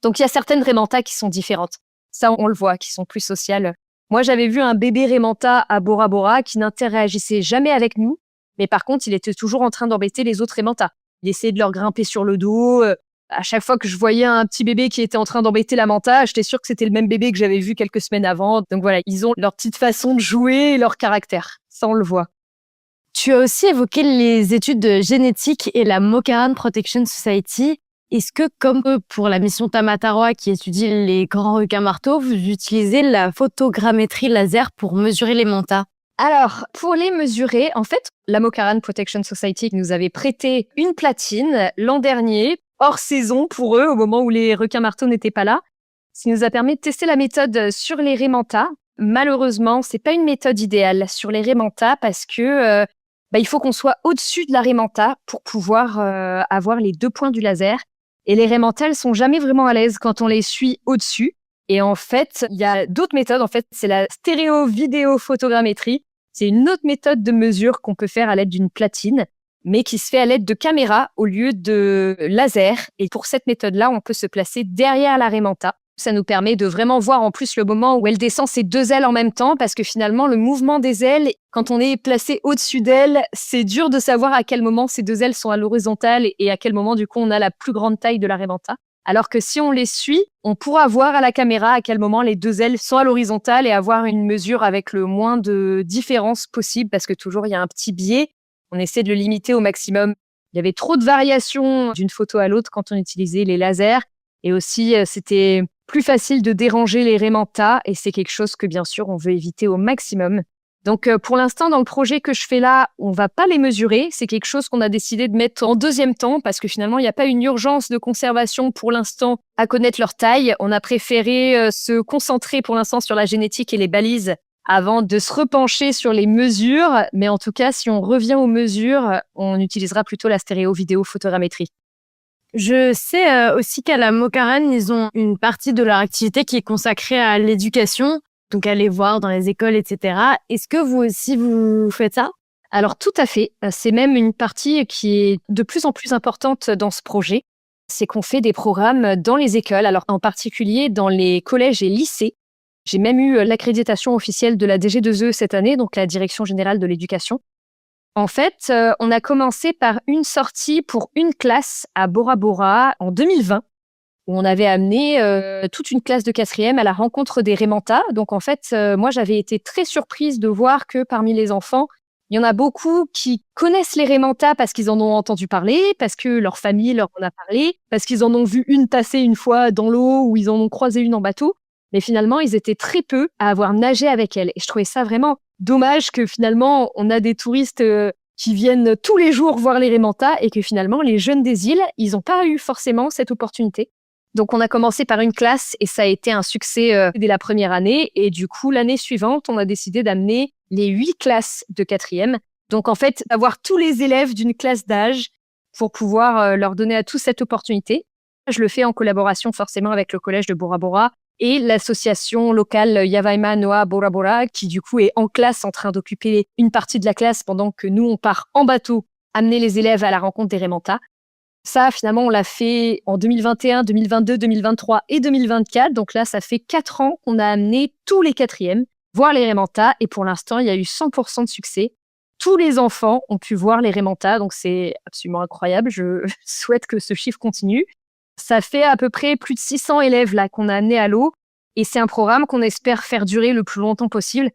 B: Donc, il y a certaines Raimanta qui sont différentes. Ça, on le voit, qui sont plus sociales. Moi, j'avais vu un bébé Raimanta à Bora Bora qui n'interagissait jamais avec nous. Mais par contre, il était toujours en train d'embêter les autres Raimanta. Il essayait de leur grimper sur le dos. À chaque fois que je voyais un petit bébé qui était en train d'embêter la manta, j'étais sûre que c'était le même bébé que j'avais vu quelques semaines avant. Donc voilà, ils ont leur petite façon de jouer et leur caractère. Ça, on le voit.
A: Tu as aussi évoqué les études de génétique et la Mokaran Protection Society. Est-ce que, comme pour la mission Tamataroa qui étudie les grands requins marteaux, vous utilisez la photogrammétrie laser pour mesurer les mantas?
B: Alors, pour les mesurer, en fait, la Mokaran Protection Society nous avait prêté une platine l'an dernier, hors saison pour eux, au moment où les requins marteaux n'étaient pas là. Ce qui nous a permis de tester la méthode sur les Raimanta. Malheureusement, c'est pas une méthode idéale sur les Raimanta parce que il faut qu'on soit au-dessus de la Raimanta pour pouvoir avoir les 2 points du laser. Et les Raimanta, elles sont jamais vraiment à l'aise quand on les suit au-dessus. Et en fait, il y a d'autres méthodes. En fait, c'est la stéréo-vidéo-photogrammétrie. C'est une autre méthode de mesure qu'on peut faire à l'aide d'une platine, mais qui se fait à l'aide de caméra au lieu de laser. Et pour cette méthode-là, on peut se placer derrière la Raimanta. Ça nous permet de vraiment voir en plus le moment où elle descend ses 2 ailes en même temps, parce que finalement, le mouvement des ailes, quand on est placé au-dessus d'elle, c'est dur de savoir à quel moment ces 2 ailes sont à l'horizontale et à quel moment, du coup, on a la plus grande taille de la Raimanta. Alors que si on les suit, on pourra voir à la caméra à quel moment les 2 ailes sont à l'horizontale et avoir une mesure avec le moins de différence possible, parce que toujours, il y a un petit biais. On essaie de le limiter au maximum. Il y avait trop de variations d'une photo à l'autre quand on utilisait les lasers. Et aussi, c'était plus facile de déranger les Raimanta. Et c'est quelque chose que, bien sûr, on veut éviter au maximum. Donc, pour l'instant, dans le projet que je fais là, on va pas les mesurer. C'est quelque chose qu'on a décidé de mettre en 2e temps parce que finalement, il n'y a pas une urgence de conservation pour l'instant à connaître leur taille. On a préféré se concentrer pour l'instant sur la génétique et les balises avant de se repencher sur les mesures. Mais en tout cas, si on revient aux mesures, on utilisera plutôt la stéréo-vidéo-photogrammétrie.
A: Je sais aussi qu'à la Mokaran, ils ont une partie de leur activité qui est consacrée à l'éducation, donc aller voir dans les écoles, etc. Est-ce que vous aussi, vous faites ça?
B: Alors tout à fait. C'est même une partie qui est de plus en plus importante dans ce projet. C'est qu'on fait des programmes dans les écoles, alors en particulier dans les collèges et lycées. J'ai même eu l'accréditation officielle de la DG2E cette année, donc la Direction Générale de l'Éducation. En fait, on a commencé par une sortie pour une classe à Bora Bora en 2020, où on avait amené toute une classe de 4e à la rencontre des Raimanta. Donc en fait, moi j'avais été très surprise de voir que parmi les enfants, il y en a beaucoup qui connaissent les Raimanta parce qu'ils en ont entendu parler, parce que leur famille leur en a parlé, parce qu'ils en ont vu une passer une fois dans l'eau ou ils en ont croisé une en bateau. Mais finalement, ils étaient très peu à avoir nagé avec elle. Et je trouvais ça vraiment dommage que finalement, on a des touristes qui viennent tous les jours voir les Raimanta et que finalement, les jeunes des îles, ils n'ont pas eu forcément cette opportunité. Donc, on a commencé par une classe et ça a été un succès dès la première année. Et du coup, l'année suivante, on a décidé d'amener les 8 classes de 4e. Donc, en fait, avoir tous les élèves d'une classe d'âge pour pouvoir leur donner à tous cette opportunité. Je le fais en collaboration forcément avec le collège de Bora Bora et l'association locale Yavaima Noa Bora Bora, qui du coup est en classe en train d'occuper une partie de la classe pendant que nous, on part en bateau amener les élèves à la rencontre des Raymanta. Ça, finalement, on l'a fait en 2021, 2022, 2023 et 2024. Donc là, ça fait 4 ans qu'on a amené tous les quatrièmes voir les Raymanta. Et pour l'instant, il y a eu 100% de succès. Tous les enfants ont pu voir les Raymanta. Donc c'est absolument incroyable. Je souhaite que ce chiffre continue. Ça fait à peu près plus de 600 élèves là qu'on a amenés à l'eau. Et c'est un programme qu'on espère faire durer le plus longtemps possible.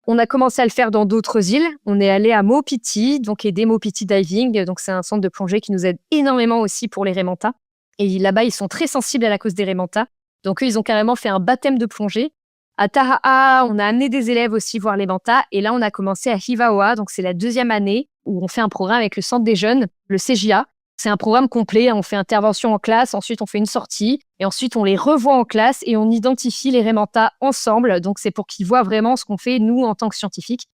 B: On a commencé à le faire dans d'autres îles. On est allé à Maupiti, donc aider Maupiti Diving. Donc c'est un centre de plongée qui nous aide énormément aussi pour les Raymanta. Et là-bas, ils sont très sensibles à la cause des Raymanta. Donc eux, ils ont carrément fait un baptême de plongée. À Taha'a, on a amené des élèves aussi voir les Manta. Et là, on a commencé à Hivaoa. Donc c'est la 2e année où on fait un programme avec le centre des jeunes, le CJA. C'est un programme complet. On fait intervention en classe, ensuite on fait une sortie, et ensuite on les revoit en classe et on identifie les Raymanta ensemble. Donc c'est pour qu'ils voient vraiment ce qu'on fait, nous, en tant que scientifiques.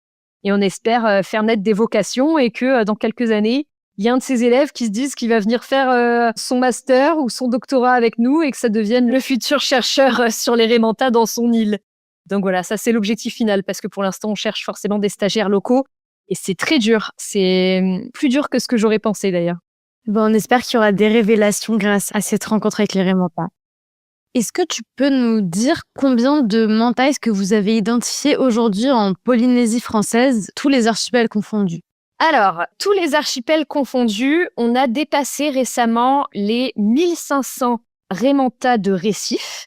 B: Et on espère faire naître des vocations et que dans quelques années, il y a un de ces élèves qui se disent qu'il va venir faire son master ou son doctorat avec nous et que ça devienne le futur chercheur sur les Raymanta dans son île. Donc voilà, ça c'est l'objectif final, parce que pour l'instant, on cherche forcément des stagiaires locaux et c'est très dur. C'est plus dur que ce que j'aurais pensé d'ailleurs.
A: Bon, on espère qu'il y aura des révélations grâce à cette rencontre avec les Raymanta. Est-ce que tu peux nous dire combien de Manta est-ce que vous avez identifié aujourd'hui en Polynésie française, tous les archipels confondus?
B: Alors, tous les archipels confondus, on a dépassé récemment les 1500 Raymanta de récifs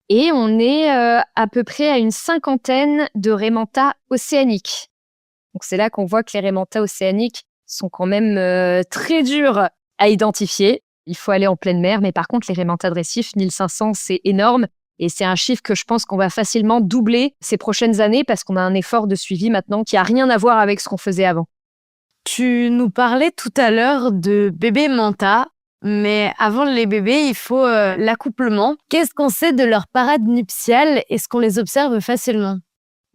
B: et on est à peu près à une 50aine de Raymanta océaniques. Donc c'est là qu'on voit que les Raymanta océaniques sont quand même très durs à identifier. Il faut aller en pleine mer, mais par contre, les Raymanta de récif, 1500, c'est énorme. Et c'est un chiffre que je pense qu'on va facilement doubler ces prochaines années parce qu'on a un effort de suivi maintenant qui n'a rien à voir avec ce qu'on faisait avant.
A: Tu nous parlais tout à l'heure de bébés Manta, mais avant les bébés, il faut l'accouplement. Qu'est-ce qu'on sait de leur parade nuptiale? Est-ce qu'on les observe facilement?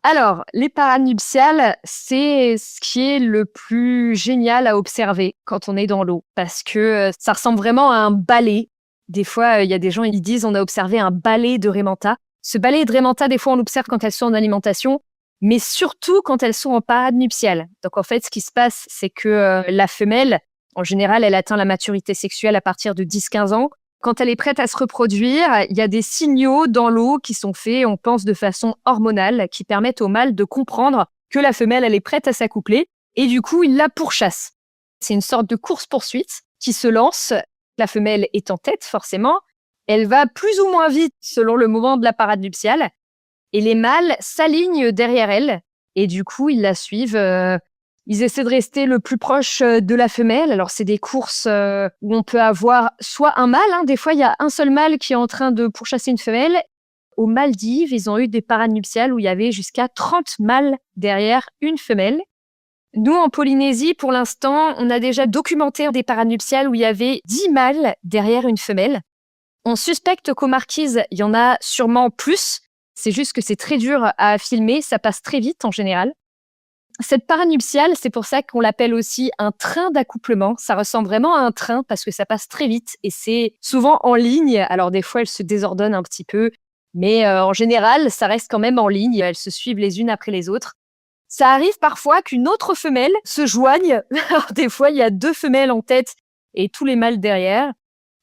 B: Alors, les parades nuptiales, c'est ce qui est le plus génial à observer quand on est dans l'eau, parce que ça ressemble vraiment à un ballet. Des fois, il y a des gens qui disent on a observé un ballet de Raymanta. Ce ballet de Raymanta, des fois, on l'observe quand elles sont en alimentation, mais surtout quand elles sont en parade nuptiale. Donc en fait, ce qui se passe, c'est que la femelle, en général, elle atteint la maturité sexuelle à partir de 10-15 ans. Quand elle est prête à se reproduire, il y a des signaux dans l'eau qui sont faits, on pense de façon hormonale, qui permettent au mâle de comprendre que la femelle, elle est prête à s'accoupler, et du coup, il la pourchasse. C'est une sorte de course-poursuite qui se lance. La femelle est en tête, forcément. Elle va plus ou moins vite selon le moment de la parade nuptiale, et les mâles s'alignent derrière elle, et du coup, ils la suivent. Ils essaient de rester le plus proche de la femelle. Alors, c'est des courses où on peut avoir soit un mâle. Des fois, il y a un seul mâle qui est en train de pourchasser une femelle. Aux Maldives, ils ont eu des parades nuptiales où il y avait jusqu'à 30 mâles derrière une femelle. Nous, en Polynésie, pour l'instant, on a déjà documenté des parades nuptiales où il y avait 10 mâles derrière une femelle. On suspecte qu'aux Marquises, il y en a sûrement plus. C'est juste que c'est très dur à filmer. Ça passe très vite en général. Cette parade nuptiale, c'est pour ça qu'on l'appelle aussi un train d'accouplement. Ça ressemble vraiment à un train parce que ça passe très vite et c'est souvent en ligne. Alors des fois, elles se désordonnent un petit peu, mais en général, ça reste quand même en ligne. Elles se suivent les unes après les autres. Ça arrive parfois qu'une autre femelle se joigne. Alors des fois, il y a 2 femelles en tête et tous les mâles derrière.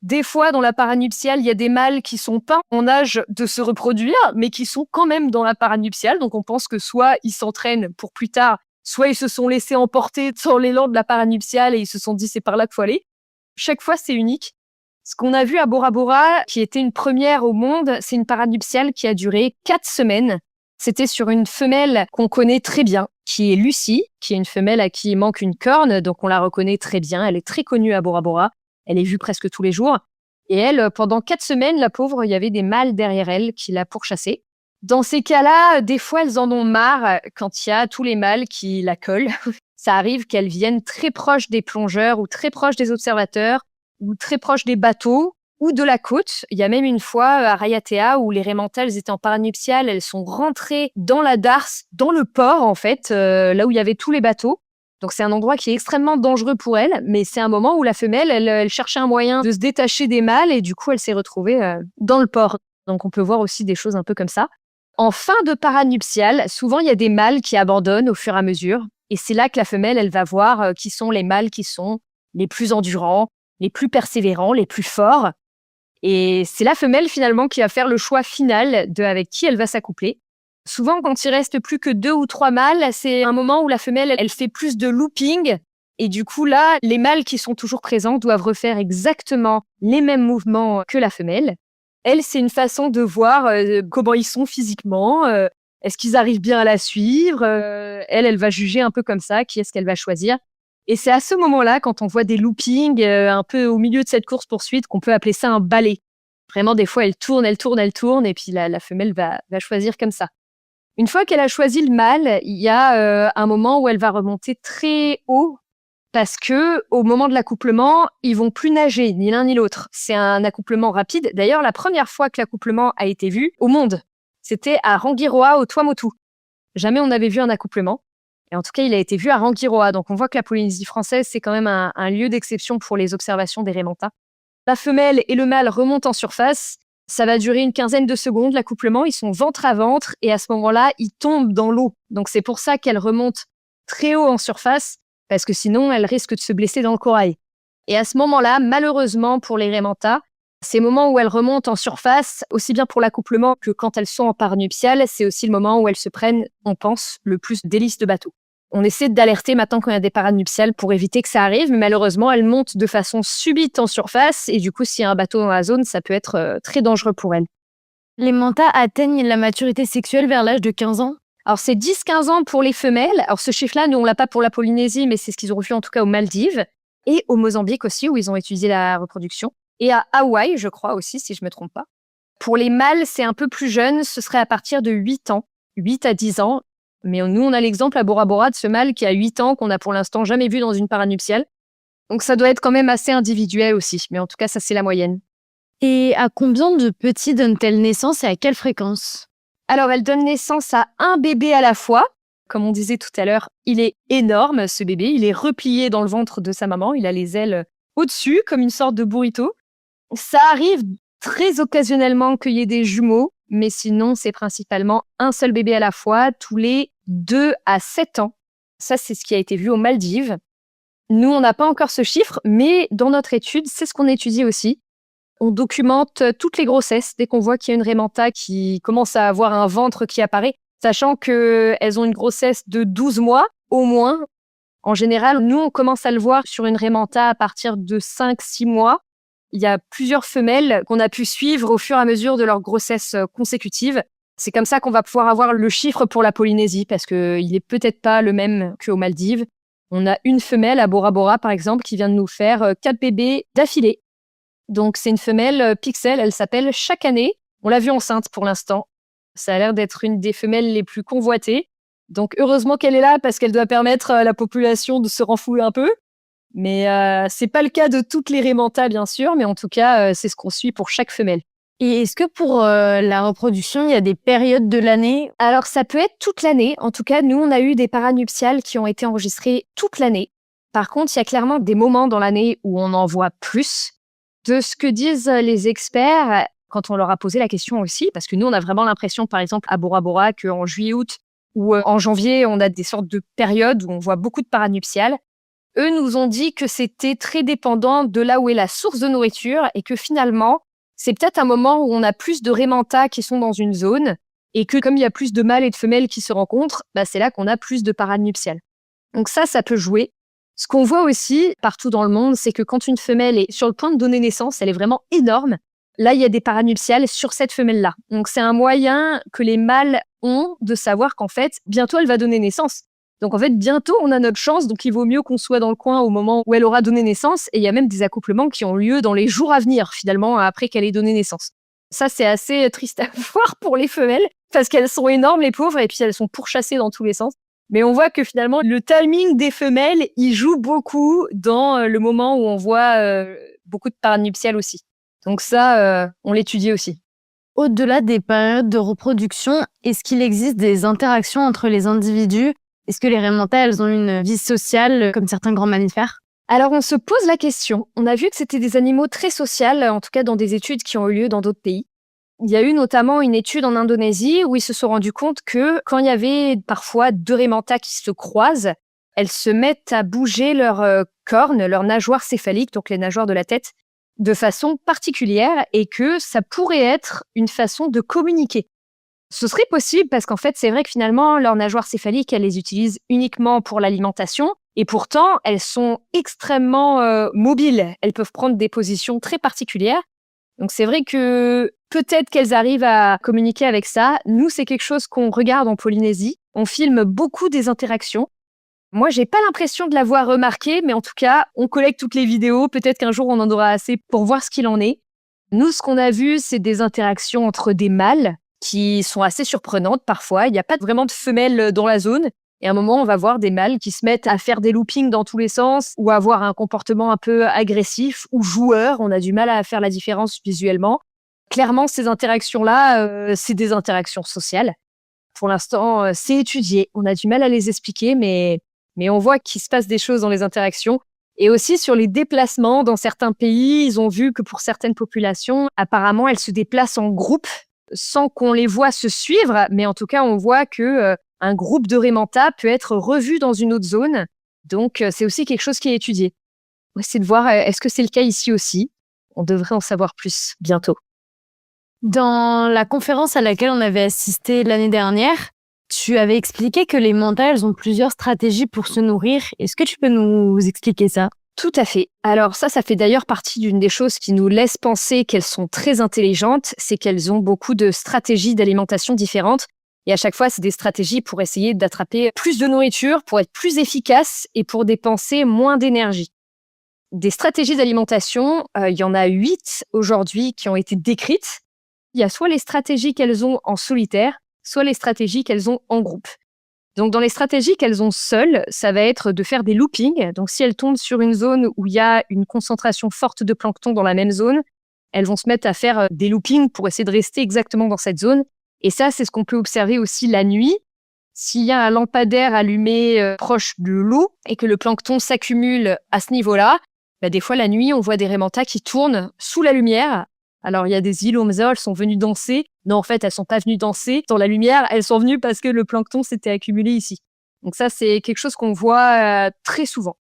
B: Des fois, dans la parade nuptiale, il y a des mâles qui sont pas en âge de se reproduire, mais qui sont quand même dans la parade nuptiale. Donc, on pense que soit ils s'entraînent pour plus tard, soit ils se sont laissés emporter sur l'élan de la parade nuptiale et ils se sont dit c'est par là qu'il faut aller. Chaque fois, c'est unique. Ce qu'on a vu à Bora Bora, qui était une première au monde, c'est une parade nuptiale qui a duré 4 semaines. C'était sur une femelle qu'on connaît très bien, qui est Lucie, qui est une femelle à qui il manque une corne, donc on la reconnaît très bien. Elle est très connue à Bora Bora. Elle est vue presque tous les jours. Et elle, pendant 4 semaines, la pauvre, il y avait des mâles derrière elle qui la pourchassaient. Dans ces cas-là, des fois, elles en ont marre quand il y a tous les mâles qui la collent. Ça arrive qu'elles viennent très proches des plongeurs ou très proches des observateurs ou très proches des bateaux ou de la côte. Il y a même une fois à Raiatea où les Raymanta, elles étaient en parade nuptiale, elles sont rentrées dans la darse, dans le port en fait, là où il y avait tous les bateaux. Donc c'est un endroit qui est extrêmement dangereux pour elle, mais c'est un moment où la femelle, elle cherchait un moyen de se détacher des mâles et du coup, elle s'est retrouvée dans le port. Donc, on peut voir aussi des choses un peu comme ça. En fin de paranuptial, souvent, il y a des mâles qui abandonnent au fur et à mesure. Et c'est là que la femelle, elle va voir qui sont les mâles qui sont les plus endurants, les plus persévérants, les plus forts. Et c'est la femelle, finalement, qui va faire le choix final de avec qui elle va s'accoupler. Souvent, quand il reste plus que 2 ou 3 mâles, c'est un moment où la femelle, elle fait plus de looping. Et du coup, là, les mâles qui sont toujours présents doivent refaire exactement les mêmes mouvements que la femelle. Elle, c'est une façon de voir comment ils sont physiquement. Est-ce qu'ils arrivent bien à la suivre Elle va juger un peu comme ça qui est-ce qu'elle va choisir. Et c'est à ce moment-là, quand on voit des loopings un peu au milieu de cette course-poursuite, qu'on peut appeler ça un balai. Vraiment, des fois, elle tourne, et puis la femelle va choisir comme ça. Une fois qu'elle a choisi le mâle, il y a un moment où elle va remonter très haut parce que au moment de l'accouplement, ils vont plus nager, ni l'un ni l'autre. C'est un accouplement rapide. D'ailleurs, la première fois que l'accouplement a été vu au monde, c'était à Rangiroa, au Tuamotu. Jamais on n'avait vu un accouplement. Et en tout cas, il a été vu à Rangiroa. Donc, on voit que la Polynésie française, c'est quand même un lieu d'exception pour les observations des raimentas. La femelle et le mâle remontent en surface. Ça va durer une quinzaine de secondes, l'accouplement. Ils sont ventre à ventre et à ce moment-là, ils tombent dans l'eau. Donc, c'est pour ça qu'elles remontent très haut en surface parce que sinon, elles risquent de se blesser dans le corail. Et à ce moment-là, malheureusement pour les raimentas, ces moments où elles remontent en surface, aussi bien pour l'accouplement que quand elles sont en paranuptial, c'est aussi le moment où elles se prennent, on pense, le plus d'hélices de bateau. On essaie d'alerter maintenant quand il y a des paranuptiales pour éviter que ça arrive, mais malheureusement, elles montent de façon subite en surface et du coup, s'il y a un bateau dans la zone, ça peut être très dangereux pour elles.
A: Les mantas atteignent la maturité sexuelle vers l'âge de 15 ans.
B: Alors, c'est 10-15 ans pour les femelles. Alors, ce chiffre-là, nous, on l'a pas pour la Polynésie, mais c'est ce qu'ils ont vu en tout cas aux Maldives et au Mozambique aussi, où ils ont étudié la reproduction. Et à Hawaï, je crois aussi, si je me trompe pas. Pour les mâles, c'est un peu plus jeune. Ce serait à partir de 8 ans, 8 à 10 ans. Mais nous, on a l'exemple à Bora Bora de ce mâle qui a 8 ans, qu'on n'a pour l'instant jamais vu dans une paranuptiale. Donc, ça doit être quand même assez individuel aussi. Mais en tout cas, ça, c'est la moyenne.
A: Et à combien de petits donnent-elles naissance et à quelle fréquence?
B: Alors, elle donne naissance à un bébé à la fois. Comme on disait tout à l'heure, il est énorme, ce bébé. Il est replié dans le ventre de sa maman. Il a les ailes au-dessus, comme une sorte de burrito. Ça arrive très occasionnellement qu'il y ait des jumeaux, mais sinon, c'est principalement un seul bébé à la fois, tous les 2 à 7 ans. Ça, c'est ce qui a été vu aux Maldives. Nous, on n'a pas encore ce chiffre, mais dans notre étude, c'est ce qu'on étudie aussi. On documente toutes les grossesses dès qu'on voit qu'il y a une raimanta qui commence à avoir un ventre qui apparaît, sachant qu'elles ont une grossesse de 12 mois au moins. En général, nous, on commence à le voir sur une raimanta à partir de 5-6 mois. Il y a plusieurs femelles qu'on a pu suivre au fur et à mesure de leur grossesse consécutive. C'est comme ça qu'on va pouvoir avoir le chiffre pour la Polynésie, parce qu'il n'est peut-être pas le même qu'aux Maldives. On a une femelle à Bora Bora, par exemple, qui vient de nous faire 4 bébés d'affilée. Donc, c'est une femelle Pixel, elle s'appelle Chaque année. On l'a vue enceinte pour l'instant. Ça a l'air d'être une des femelles les plus convoitées. Donc, heureusement qu'elle est là parce qu'elle doit permettre à la population de se renflouer un peu. Mais c'est pas le cas de toutes les raimentas, bien sûr, mais en tout cas, c'est ce qu'on suit pour chaque femelle.
A: Et est-ce que pour la reproduction, il y a des périodes de l'année?
B: Alors, ça peut être toute l'année. En tout cas, nous, on a eu des paranuptiales qui ont été enregistrées toute l'année. Par contre, il y a clairement des moments dans l'année où on en voit plus. De ce que disent les experts, quand on leur a posé la question aussi, parce que nous, on a vraiment l'impression, par exemple, à Bora Bora, qu'en juillet-août ou en janvier, on a des sortes de périodes où on voit beaucoup de paranuptiales. Eux nous ont dit que c'était très dépendant de là où est la source de nourriture et que finalement, c'est peut-être un moment où on a plus de raimentas qui sont dans une zone et que comme il y a plus de mâles et de femelles qui se rencontrent, c'est là qu'on a plus de paranuptiales. Donc ça peut jouer. Ce qu'on voit aussi partout dans le monde, c'est que quand une femelle est sur le point de donner naissance, elle est vraiment énorme. Là, il y a des paranuptiales sur cette femelle-là. Donc, c'est un moyen que les mâles ont de savoir qu'en fait, bientôt, elle va donner naissance. Donc, en fait, bientôt, on a notre chance. Donc, il vaut mieux qu'on soit dans le coin au moment où elle aura donné naissance. Et il y a même des accouplements qui ont lieu dans les jours à venir, finalement, après qu'elle ait donné naissance. Ça, c'est assez triste à voir pour les femelles parce qu'elles sont énormes, les pauvres, et puis elles sont pourchassées dans tous les sens. Mais on voit que finalement, le timing des femelles, il joue beaucoup dans le moment où on voit beaucoup de paranuptiales aussi. Donc ça, on l'étudie aussi.
A: Au-delà des périodes de reproduction, est-ce qu'il existe des interactions entre les individus? Est-ce que les raimentas, elles ont une vie sociale comme certains grands mammifères?
B: Alors, on se pose la question. On a vu que c'était des animaux très sociaux, en tout cas dans des études qui ont eu lieu dans d'autres pays. Il y a eu notamment une étude en Indonésie où ils se sont rendus compte que quand il y avait parfois 2 raimentas qui se croisent, elles se mettent à bouger leurs cornes, leurs nageoires céphaliques, donc les nageoires de la tête, de façon particulière et que ça pourrait être une façon de communiquer. Ce serait possible parce qu'en fait, c'est vrai que finalement, leurs nageoires céphaliques, elles les utilisent uniquement pour l'alimentation et pourtant, elles sont extrêmement mobiles. Elles peuvent prendre des positions très particulières. Donc c'est vrai que peut-être qu'elles arrivent à communiquer avec ça. Nous, c'est quelque chose qu'on regarde en Polynésie. On filme beaucoup des interactions. Moi, j'ai pas l'impression de l'avoir remarqué, mais en tout cas, on collecte toutes les vidéos. Peut-être qu'un jour, on en aura assez pour voir ce qu'il en est. Nous, ce qu'on a vu, c'est des interactions entre des mâles qui sont assez surprenantes parfois. Il n'y a pas vraiment de femelles dans la zone. Et à un moment, on va voir des mâles qui se mettent à faire des loopings dans tous les sens ou à avoir un comportement un peu agressif ou joueur. On a du mal à faire la différence visuellement. Clairement, ces interactions-là, c'est des interactions sociales. Pour l'instant, c'est étudié. On a du mal à les expliquer, mais on voit qu'il se passe des choses dans les interactions. Et aussi sur les déplacements dans certains pays, ils ont vu que pour certaines populations, apparemment, elles se déplacent en groupe sans qu'on les voit se suivre. Mais en tout cas, on voit que un groupe de raimentas peut être revu dans une autre zone. Donc, c'est aussi quelque chose qui est étudié. On va essayer de voir, est-ce que c'est le cas ici aussi? On devrait en savoir plus bientôt.
A: Dans la conférence à laquelle on avait assisté l'année dernière, tu avais expliqué que les mantas, elles ont plusieurs stratégies pour se nourrir. Est-ce que tu peux nous expliquer ça?
B: Tout à fait. Alors ça fait d'ailleurs partie d'une des choses qui nous laisse penser qu'elles sont très intelligentes, c'est qu'elles ont beaucoup de stratégies d'alimentation différentes. Et à chaque fois, c'est des stratégies pour essayer d'attraper plus de nourriture, pour être plus efficaces et pour dépenser moins d'énergie. Des stratégies d'alimentation, il y en a 8 aujourd'hui qui ont été décrites. Il y a soit les stratégies qu'elles ont en solitaire, soit les stratégies qu'elles ont en groupe. Donc, dans les stratégies qu'elles ont seules, ça va être de faire des loopings. Donc, si elles tombent sur une zone où il y a une concentration forte de plancton dans la même zone, elles vont se mettre à faire des loopings pour essayer de rester exactement dans cette zone. Et ça, c'est ce qu'on peut observer aussi la nuit. S'il y a un lampadaire allumé proche de l'eau et que le plancton s'accumule à ce niveau-là, des fois, la nuit, on voit des raimentas qui tournent sous la lumière. Alors, il y a des îles où elles sont venues danser. Non, en fait, elles sont pas venues danser dans la lumière. Elles sont venues parce que le plancton s'était accumulé ici. Donc ça, c'est quelque chose qu'on voit très souvent.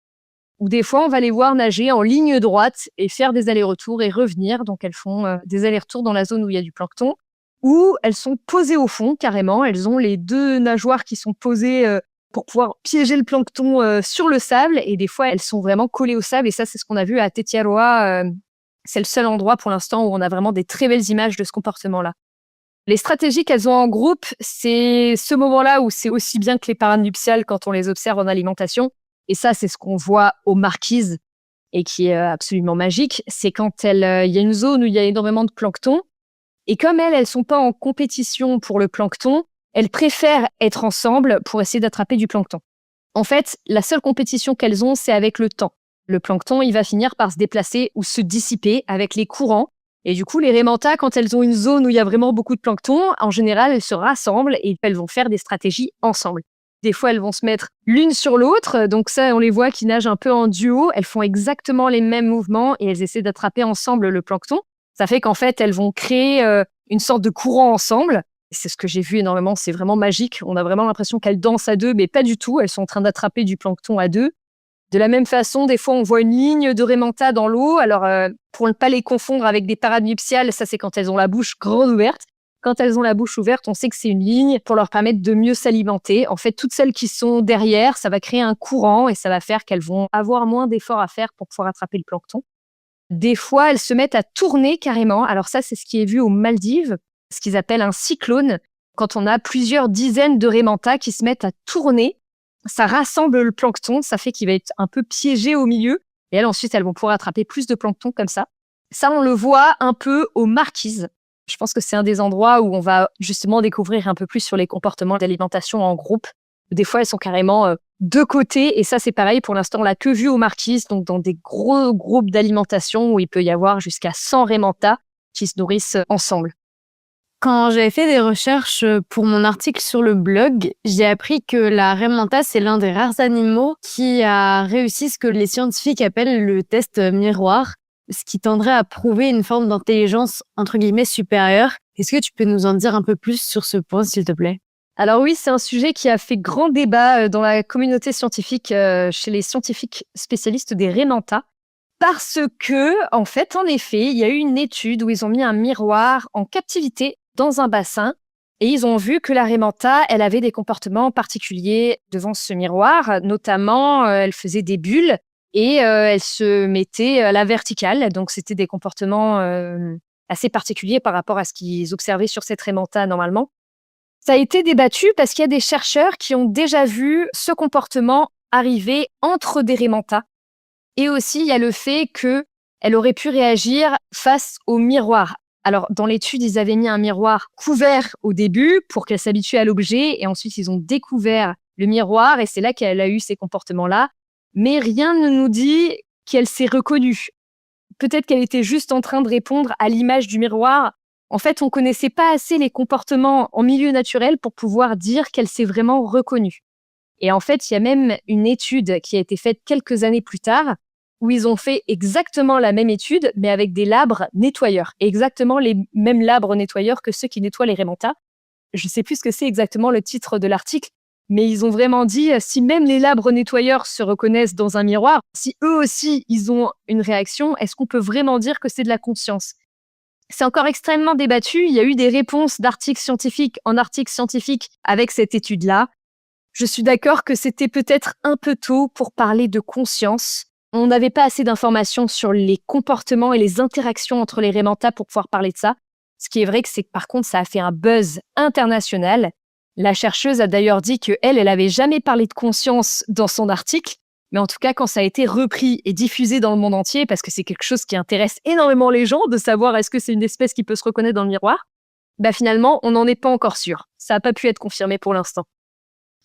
B: Ou des fois, on va les voir nager en ligne droite et faire des allers-retours et revenir. Donc, elles font des allers-retours dans la zone où il y a du plancton. Ou elles sont posées au fond, carrément. Elles ont les 2 nageoires qui sont posées pour pouvoir piéger le plancton sur le sable. Et des fois, elles sont vraiment collées au sable. Et ça, c'est ce qu'on a vu à Tetiaroa. C'est le seul endroit pour l'instant où on a vraiment des très belles images de ce comportement-là. Les stratégies qu'elles ont en groupe, c'est ce moment-là où c'est aussi bien que les parades nuptiales quand on les observe en alimentation. Et ça, c'est ce qu'on voit aux marquises et qui est absolument magique. C'est quand il y a une zone où il y a énormément de plancton. Et comme elles sont pas en compétition pour le plancton, elles préfèrent être ensemble pour essayer d'attraper du plancton. En fait, la seule compétition qu'elles ont, c'est avec le temps. Le plancton, il va finir par se déplacer ou se dissiper avec les courants. Et du coup, les raimentas, quand elles ont une zone où il y a vraiment beaucoup de plancton, en général, elles se rassemblent et elles vont faire des stratégies ensemble. Des fois, elles vont se mettre l'une sur l'autre. Donc ça, on les voit qui nagent un peu en duo. Elles font exactement les mêmes mouvements et elles essaient d'attraper ensemble le plancton. Ça fait qu'en fait, elles vont créer une sorte de courant ensemble. C'est ce que j'ai vu énormément. C'est vraiment magique. On a vraiment l'impression qu'elles dansent à deux, mais pas du tout. Elles sont en train d'attraper du plancton à deux. De la même façon, des fois, on voit une ligne de raimentas dans l'eau. Alors, pour ne pas les confondre avec des parades nuptiales, ça, c'est quand elles ont la bouche grande ouverte. Quand elles ont la bouche ouverte, on sait que c'est une ligne pour leur permettre de mieux s'alimenter. En fait, toutes celles qui sont derrière, ça va créer un courant et ça va faire qu'elles vont avoir moins d'efforts à faire pour pouvoir attraper le plancton. Des fois, elles se mettent à tourner carrément. Alors ça, c'est ce qui est vu aux Maldives, ce qu'ils appellent un cyclone. Quand on a plusieurs dizaines de raimentas qui se mettent à tourner, ça rassemble le plancton, ça fait qu'il va être un peu piégé au milieu. Et ensuite, elles vont pouvoir attraper plus de plancton comme ça. Ça, on le voit un peu aux Marquises. Je pense que c'est un des endroits où on va justement découvrir un peu plus sur les comportements d'alimentation en groupe. Des fois, elles sont carrément de côté. Et ça, c'est pareil, pour l'instant, on l'a que vu aux Marquises, donc dans des gros groupes d'alimentation où il peut y avoir jusqu'à 100 raimentas qui se nourrissent ensemble.
A: Quand j'avais fait des recherches pour mon article sur le blog, j'ai appris que la raimanta, c'est l'un des rares animaux qui a réussi ce que les scientifiques appellent le test miroir. ce qui tendrait à prouver une forme d'intelligence, entre guillemets, supérieure. Est-ce que tu peux nous en dire un peu plus sur ce point, s'il te plaît?
B: Alors oui, c'est un sujet qui a fait grand débat dans la communauté scientifique, chez les scientifiques spécialistes des raies mantas. Parce que, en fait, en effet, il y a eu une étude où ils ont mis un miroir en captivité dans un bassin et ils ont vu que la raie manta, elle avait des comportements particuliers devant ce miroir. Notamment, elle faisait des bulles et elle se mettait à la verticale. Donc, c'était des comportements assez particuliers par rapport à ce qu'ils observaient sur cette raie manta normalement. Ça a été débattu parce qu'il y a des chercheurs qui ont déjà vu ce comportement arriver entre des raies mantas. Et aussi, il y a le fait qu'elle aurait pu réagir face au miroir. Alors, dans l'étude, ils avaient mis un miroir couvert au début pour qu'elle s'habitue à l'objet. Et ensuite, ils ont découvert le miroir et c'est là qu'elle a eu ces comportements-là. Mais rien ne nous dit qu'elle s'est reconnue. Peut-être qu'elle était juste en train de répondre à l'image du miroir. En fait, on ne connaissait pas assez les comportements en milieu naturel pour pouvoir dire qu'elle s'est vraiment reconnue. Et en fait, il y a même une étude qui a été faite quelques années plus tard où ils ont fait exactement la même étude, mais avec des labres nettoyeurs. Exactement les mêmes labres nettoyeurs que ceux qui nettoient les raies mantas. Je ne sais plus ce que c'est exactement le titre de l'article, mais ils ont vraiment dit, si même les labres nettoyeurs se reconnaissent dans un miroir, si eux aussi, ils ont une réaction, est-ce qu'on peut vraiment dire que c'est de la conscience ? C'est encore extrêmement débattu. Il y a eu des réponses d'articles scientifiques en articles scientifiques avec cette étude-là. Je suis d'accord que c'était peut-être un peu tôt pour parler de conscience. On n'avait pas assez d'informations sur les comportements et les interactions entre les raies mantas pour pouvoir parler de ça. Ce qui est vrai, c'est que par contre, ça a fait un buzz international. La chercheuse a d'ailleurs dit qu'elle avait jamais parlé de conscience dans son article, mais en tout cas, quand ça a été repris et diffusé dans le monde entier, parce que c'est quelque chose qui intéresse énormément les gens, de savoir est-ce que c'est une espèce qui peut se reconnaître dans le miroir, finalement, on n'en est pas encore sûr. Ça n'a pas pu être confirmé pour l'instant.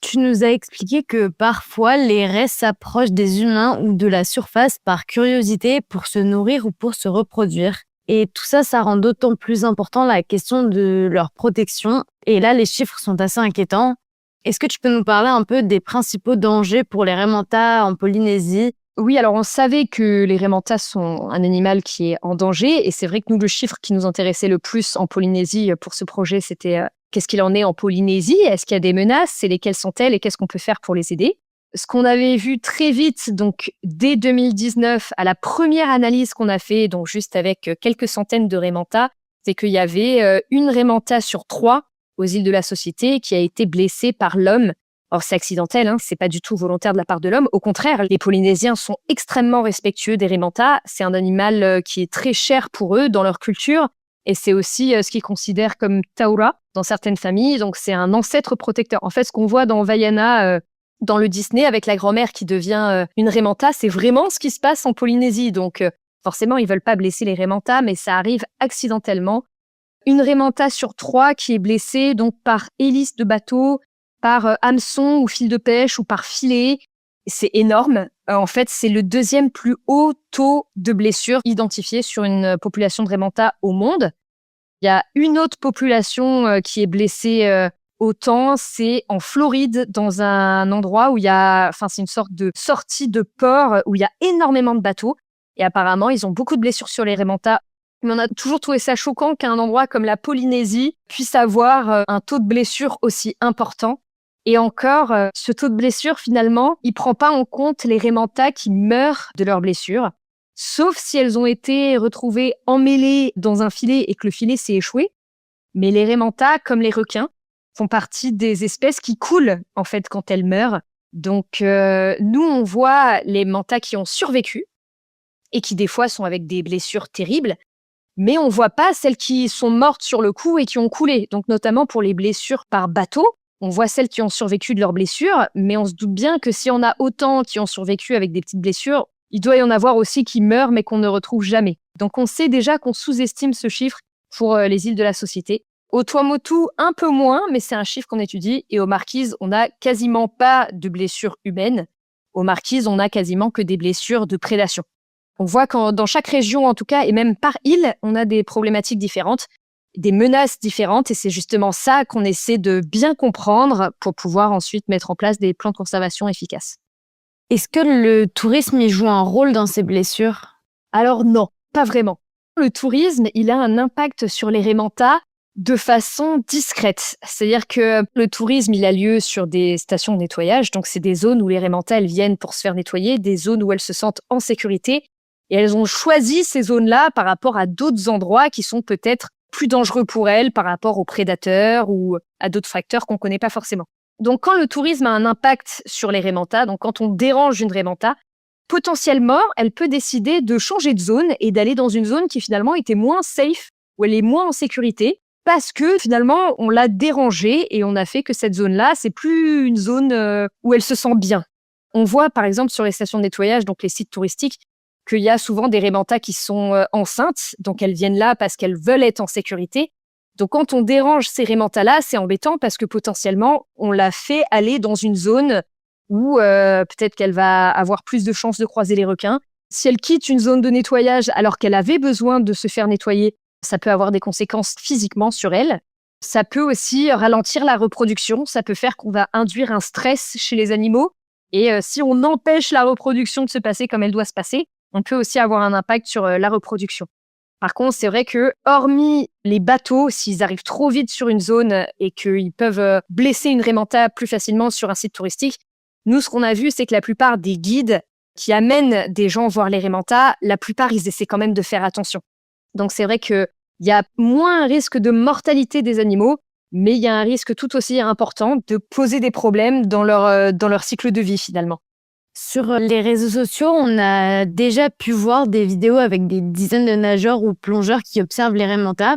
A: Tu nous as expliqué que parfois les raies s'approchent des humains ou de la surface par curiosité pour se nourrir ou pour se reproduire. Et tout ça, ça rend d'autant plus important la question de leur protection. Et là, les chiffres sont assez inquiétants. Est-ce que tu peux nous parler un peu des principaux dangers pour les raies mantas en Polynésie ?
B: Oui, alors on savait que les raies mantas sont un animal qui est en danger. Et c'est vrai que nous, le chiffre qui nous intéressait le plus en Polynésie pour ce projet, c'était qu'est-ce qu'il en est en Polynésie ? Est-ce qu'il y a des menaces ? Et lesquelles sont-elles ? Et qu'est-ce qu'on peut faire pour les aider ? Ce qu'on avait vu très vite, donc dès 2019, à la première analyse qu'on a fait, donc juste avec quelques centaines de raies mantas, c'est qu'il y avait une raie manta sur 3 aux îles de la Société qui a été blessée par l'homme. Or, c'est accidentel, c'est pas du tout volontaire de la part de l'homme. Au contraire, les Polynésiens sont extrêmement respectueux des raies mantas. C'est un animal qui est très cher pour eux dans leur culture. Et c'est aussi ce qu'ils considèrent comme taura dans certaines familles. Donc, c'est un ancêtre protecteur. En fait, ce qu'on voit dans Vaiana, dans le Disney, avec la grand-mère qui devient une raie manta, c'est vraiment ce qui se passe en Polynésie. Donc, forcément, ils veulent pas blesser les raies mantas, mais ça arrive accidentellement. Une raie manta sur 3 qui est blessée donc par hélice de bateau, par hameçon ou fil de pêche ou par filet. C'est énorme. En fait, c'est le 2e plus haut taux de blessures identifié sur une population de raies mantas au monde. Il y a une autre population qui est blessée autant, c'est en Floride, dans un endroit où c'est une sorte de sortie de port où il y a énormément de bateaux. Et apparemment, ils ont beaucoup de blessures sur les raies mantas. Mais on a toujours trouvé ça choquant qu'un endroit comme la Polynésie puisse avoir un taux de blessure aussi important. Et encore, ce taux de blessure, finalement, il prend pas en compte les raies mantas qui meurent de leurs blessures, sauf si elles ont été retrouvées emmêlées dans un filet et que le filet s'est échoué. Mais les raies mantas, comme les requins, font partie des espèces qui coulent, en fait, quand elles meurent. Donc, nous, on voit les mantas qui ont survécu et qui, des fois, sont avec des blessures terribles. Mais on voit pas celles qui sont mortes sur le coup et qui ont coulé. Donc, notamment pour les blessures par bateau, on voit celles qui ont survécu de leurs blessures, mais on se doute bien que si on a autant qui ont survécu avec des petites blessures, il doit y en avoir aussi qui meurent mais qu'on ne retrouve jamais. Donc, on sait déjà qu'on sous-estime ce chiffre pour les îles de la Société. Au Tuamotu, un peu moins, mais c'est un chiffre qu'on étudie. Et aux Marquises, on n'a quasiment pas de blessures humaines. Aux Marquises, on n'a quasiment que des blessures de prédation. On voit que dans chaque région, en tout cas, et même par île, on a des problématiques différentes, des menaces différentes, et c'est justement ça qu'on essaie de bien comprendre pour pouvoir ensuite mettre en place des plans de conservation efficaces.
A: Est-ce que le tourisme y joue un rôle dans ces blessures ?
B: Alors non, pas vraiment. Le tourisme, il a un impact sur les Raimentas de façon discrète. C'est-à-dire que le tourisme, il a lieu sur des stations de nettoyage. Donc, c'est des zones où les Raimentas, elles viennent pour se faire nettoyer, des zones où elles se sentent en sécurité. Et elles ont choisi ces zones-là par rapport à d'autres endroits qui sont peut-être plus dangereux pour elles par rapport aux prédateurs ou à d'autres facteurs qu'on ne connaît pas forcément. Donc, quand le tourisme a un impact sur les Raimentas, donc quand on dérange une Raimenta, potentiellement, elle peut décider de changer de zone et d'aller dans une zone qui finalement était moins safe, où elle est moins en sécurité, parce que finalement, on l'a dérangée et on a fait que cette zone-là, c'est plus une zone où elle se sent bien. On voit par exemple sur les stations de nettoyage, donc les sites touristiques, qu'il y a souvent des Raimentas qui sont enceintes, donc elles viennent là parce qu'elles veulent être en sécurité. Donc quand on dérange ces Raimentas-là, c'est embêtant parce que potentiellement, on l'a fait aller dans une zone où peut-être qu'elle va avoir plus de chances de croiser les requins. Si elle quitte une zone de nettoyage alors qu'elle avait besoin de se faire nettoyer, ça peut avoir des conséquences physiquement sur elle. Ça peut aussi ralentir la reproduction, ça peut faire qu'on va induire un stress chez les animaux. Et si on empêche la reproduction de se passer comme elle doit se passer, on peut aussi avoir un impact sur la reproduction. Par contre, c'est vrai que, hormis les bateaux, s'ils arrivent trop vite sur une zone et qu'ils peuvent blesser une Raimenta plus facilement sur un site touristique, nous, ce qu'on a vu, c'est que la plupart des guides qui amènent des gens voir les Raimentas, la plupart, ils essaient quand même de faire attention. Donc, c'est vrai qu'il y a moins un risque de mortalité des animaux, mais il y a un risque tout aussi important de poser des problèmes dans leur cycle de vie, finalement.
A: Sur les réseaux sociaux, on a déjà pu voir des vidéos avec des dizaines de nageurs ou plongeurs qui observent les Raimentas.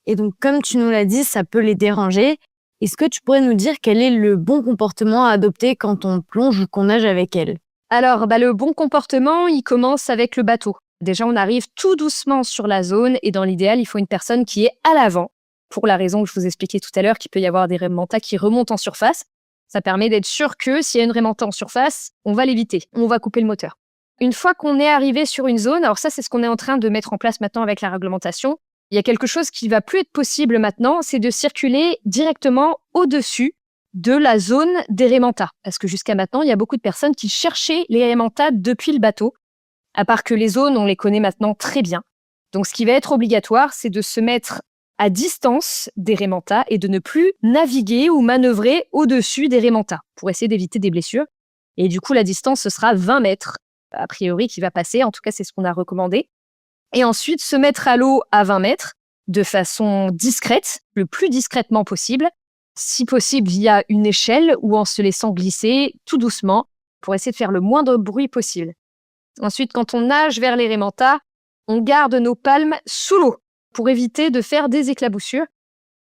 A: Et donc, comme tu nous l'as dit, ça peut les déranger. Est-ce que tu pourrais nous dire quel est le bon comportement à adopter quand on plonge ou qu'on nage avec elles?
B: Alors, le bon comportement, il commence avec le bateau. Déjà, on arrive tout doucement sur la zone et dans l'idéal, il faut une personne qui est à l'avant, pour la raison que je vous expliquais tout à l'heure, qu'il peut y avoir des Raimentas qui remontent en surface. Ça permet d'être sûr que s'il y a une Raimenta en surface, on va l'éviter, on va couper le moteur. Une fois qu'on est arrivé sur une zone, alors ça, c'est ce qu'on est en train de mettre en place maintenant avec la réglementation, il y a quelque chose qui va plus être possible maintenant, c'est de circuler directement au-dessus de la zone des Raimentas. Parce que jusqu'à maintenant, il y a beaucoup de personnes qui cherchaient les Raimentas depuis le bateau, à part que les zones, on les connaît maintenant très bien. Donc, ce qui va être obligatoire, c'est de se mettre à distance des Raimentas et de ne plus naviguer ou manœuvrer au-dessus des Raimentas pour essayer d'éviter des blessures. Et du coup, la distance, ce sera 20 mètres, a priori, qui va passer. En tout cas, c'est ce qu'on a recommandé. Et ensuite, se mettre à l'eau à 20 mètres de façon discrète, le plus discrètement possible, si possible via une échelle ou en se laissant glisser tout doucement pour essayer de faire le moindre bruit possible. Ensuite, quand on nage vers les Raimentas, on garde nos palmes sous l'eau pour éviter de faire des éclaboussures.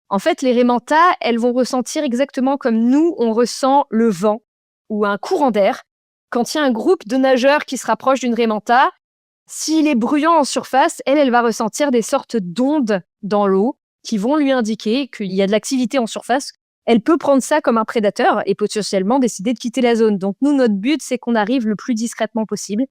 B: En fait, les Raimentas, elles vont ressentir exactement comme nous, on ressent le vent ou un courant d'air. Quand il y a un groupe de nageurs qui se rapproche d'une Raimenta, s'il est bruyant en surface, elle va ressentir des sortes d'ondes dans l'eau qui vont lui indiquer qu'il y a de l'activité en surface. Elle peut prendre ça comme un prédateur et potentiellement décider de quitter la zone. Donc nous, notre but, c'est qu'on arrive le plus discrètement possible.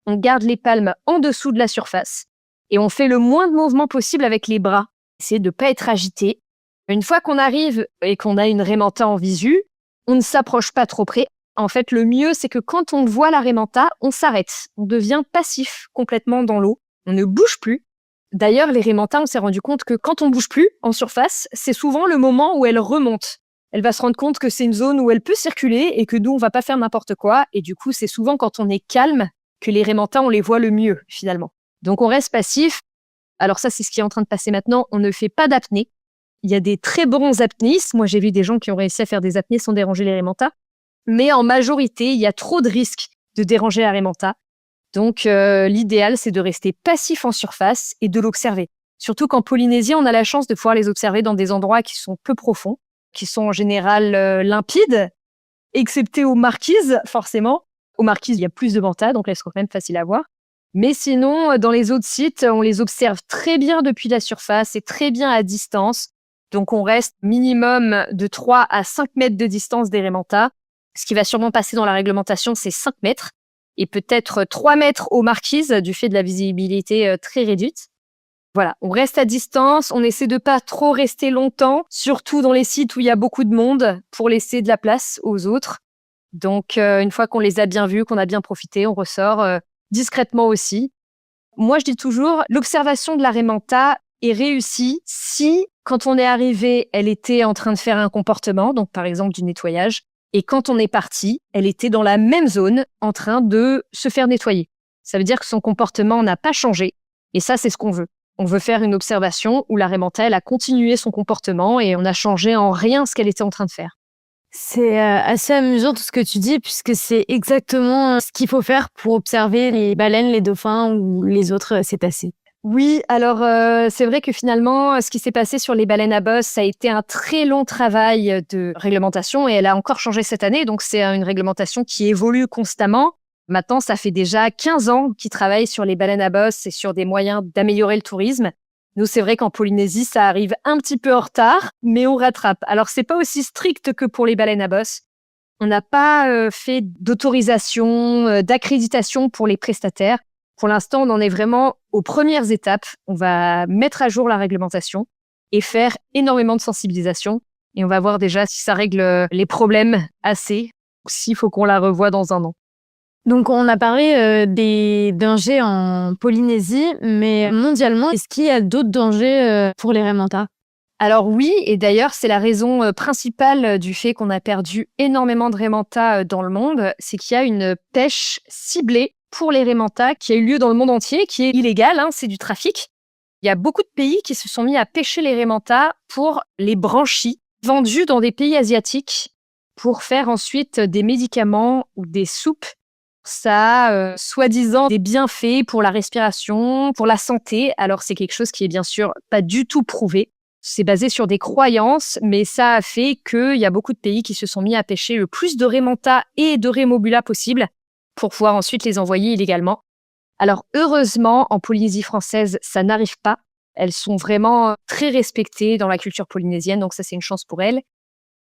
B: On garde les palmes en dessous de la surface et on fait le moins de mouvements possible avec les bras. Essayer de ne pas être agité. Une fois qu'on arrive et qu'on a une Raimenta en visu, on ne s'approche pas trop près. En fait, le mieux, c'est que quand on voit la Raimenta, on s'arrête. On devient passif complètement dans l'eau. On ne bouge plus. D'ailleurs, les Raimentas, on s'est rendu compte que quand on bouge plus en surface, c'est souvent le moment où elle remonte. Elle va se rendre compte que c'est une zone où elle peut circuler et que nous, on va pas faire n'importe quoi. Et du coup, c'est souvent quand on est calme que les Raimentas, on les voit le mieux, finalement. Donc, on reste passif. Alors ça, c'est ce qui est en train de passer maintenant. On ne fait pas d'apnée. Il y a des très bons apnéistes. Moi, j'ai vu des gens qui ont réussi à faire des apnées sans déranger les Raimentas. Mais en majorité, il y a trop de risques de déranger la Raimenta. Donc, l'idéal, c'est de rester passif en surface et de l'observer. Surtout qu'en Polynésie, on a la chance de pouvoir les observer dans des endroits qui sont peu profonds, qui sont en général limpides, excepté aux Marquises, forcément. Aux Marquises, il y a plus de mantas, donc elles sont quand même faciles à voir. Mais sinon, dans les autres sites, on les observe très bien depuis la surface et très bien à distance. Donc, on reste minimum de 3 à 5 mètres de distance des Raimentas. Ce qui va sûrement passer dans la réglementation, c'est 5 mètres et peut-être 3 mètres aux Marquises du fait de la visibilité très réduite. Voilà, on reste à distance, on essaie de pas trop rester longtemps, surtout dans les sites où il y a beaucoup de monde pour laisser de la place aux autres. Donc, une fois qu'on les a bien vus, qu'on a bien profité, on ressort discrètement aussi. Moi, je dis toujours, l'observation de la Raie Manta est réussie si, quand on est arrivé, elle était en train de faire un comportement, donc par exemple du nettoyage, et quand on est parti, elle était dans la même zone en train de se faire nettoyer. Ça veut dire que son comportement n'a pas changé, et ça, c'est ce qu'on veut. On veut faire une observation où la Raie Manta, elle a continué son comportement et on n'a changé en rien ce qu'elle était en train de faire.
A: C'est assez amusant tout ce que tu dis, puisque c'est exactement ce qu'il faut faire pour observer les baleines, les dauphins ou les autres cétacés.
B: Oui, alors c'est vrai que finalement, ce qui s'est passé sur les baleines à bosse, ça a été un très long travail de réglementation et elle a encore changé cette année. Donc c'est une réglementation qui évolue constamment. Maintenant, ça fait déjà 15 ans qu'ils travaillent sur les baleines à bosse et sur des moyens d'améliorer le tourisme. Nous, c'est vrai qu'en Polynésie, ça arrive un petit peu en retard, mais on rattrape. Alors, c'est pas aussi strict que pour les baleines à bosse. On n'a pas fait d'autorisation, d'accréditation pour les prestataires. Pour l'instant, on en est vraiment aux premières étapes. On va mettre à jour la réglementation et faire énormément de sensibilisation. Et on va voir déjà si ça règle les problèmes assez ou s'il faut qu'on la revoie dans un an.
A: Donc, on a parlé des dangers en Polynésie, mais mondialement, est-ce qu'il y a d'autres dangers pour les raies mantas?
B: Alors oui, et d'ailleurs, c'est la raison principale du fait qu'on a perdu énormément de raies mantas dans le monde, c'est qu'il y a une pêche ciblée pour les raies mantas qui a eu lieu dans le monde entier, qui est illégale, c'est du trafic. Il y a beaucoup de pays qui se sont mis à pêcher les raies mantas pour les branchies, vendues dans des pays asiatiques, pour faire ensuite des médicaments ou des soupes. Ça a soi-disant des bienfaits pour la respiration, pour la santé. Alors c'est quelque chose qui est bien sûr pas du tout prouvé. C'est basé sur des croyances, mais ça a fait qu'il y a beaucoup de pays qui se sont mis à pêcher le plus de raies mantas et de raies mobula possible pour pouvoir ensuite les envoyer illégalement. Alors heureusement, en Polynésie française, ça n'arrive pas. Elles sont vraiment très respectées dans la culture polynésienne, donc ça c'est une chance pour elles.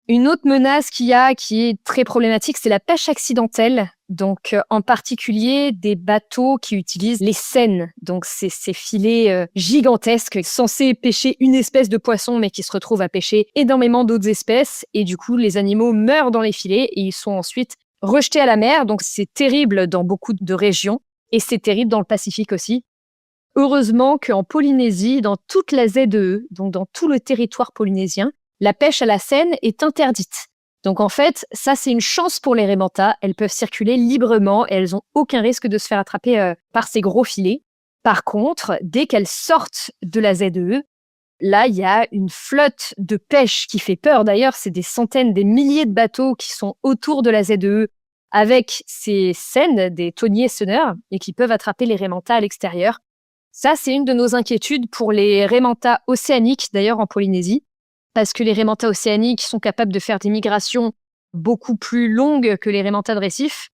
B: Une autre menace qu'il y a, qui est très problématique, c'est la pêche accidentelle. Donc, en particulier, des bateaux qui utilisent les seines. Donc, c'est ces filets gigantesques censés pêcher une espèce de poisson, mais qui se retrouvent à pêcher énormément d'autres espèces. Et du coup, les animaux meurent dans les filets et ils sont ensuite rejetés à la mer. Donc, c'est terrible dans beaucoup de régions. Et c'est terrible dans le Pacifique aussi. Heureusement qu'en Polynésie, dans toute la ZEE, donc dans tout le territoire polynésien, la pêche à la seine est interdite. Donc en fait, ça c'est une chance pour les raies mantas. Elles peuvent circuler librement et elles n'ont aucun risque de se faire attraper par ces gros filets. Par contre, dès qu'elles sortent de la ZEE, là il y a une flotte de pêche qui fait peur. D'ailleurs, c'est des centaines, des milliers de bateaux qui sont autour de la ZEE avec ces seines, des thoniers senneurs, et qui peuvent attraper les raies mantas à l'extérieur. Ça, c'est une de nos inquiétudes pour les raies mantas océaniques, d'ailleurs en Polynésie. Parce que les raies mantas océaniques sont capables de faire des migrations beaucoup plus longues que les raies mantas de récif.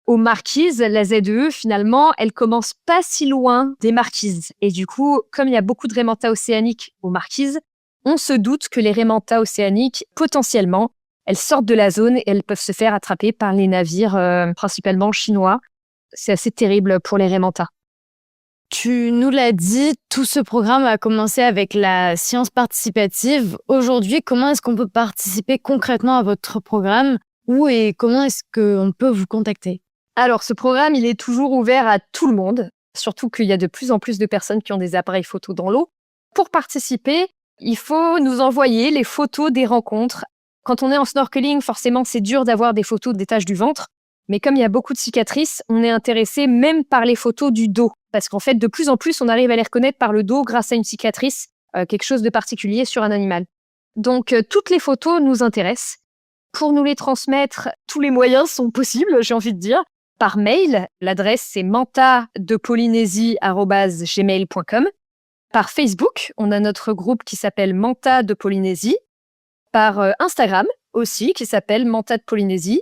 B: Aux Marquises, la ZEE, finalement, elle commence pas si loin des Marquises. Et du coup, comme il y a beaucoup de raies mantas océaniques aux Marquises, on se doute que les raies mantas océaniques, potentiellement, elles sortent de la zone et elles peuvent se faire attraper par les navires, principalement chinois. C'est assez terrible pour les raies mantas.
A: Tu nous l'as dit, tout ce programme a commencé avec la science participative. Aujourd'hui, comment est-ce qu'on peut participer concrètement à votre programme? Où et comment est-ce qu'on peut vous contacter?
B: Alors, ce programme, il est toujours ouvert à tout le monde, surtout qu'il y a de plus en plus de personnes qui ont des appareils photo dans l'eau. Pour participer, il faut nous envoyer les photos des rencontres. Quand on est en snorkeling, forcément, c'est dur d'avoir des photos des taches du ventre. Mais comme il y a beaucoup de cicatrices, on est intéressé même par les photos du dos. Parce qu'en fait, de plus en plus, on arrive à les reconnaître par le dos grâce à une cicatrice, quelque chose de particulier sur un animal. Donc, toutes les photos nous intéressent. Pour nous les transmettre, tous les moyens sont possibles, j'ai envie de dire. Par mail, l'adresse c'est mantadepolynésie@gmail.com. Par Facebook, on a notre groupe qui s'appelle Manta de Polynésie. Par Instagram aussi, qui s'appelle Manta de Polynésie.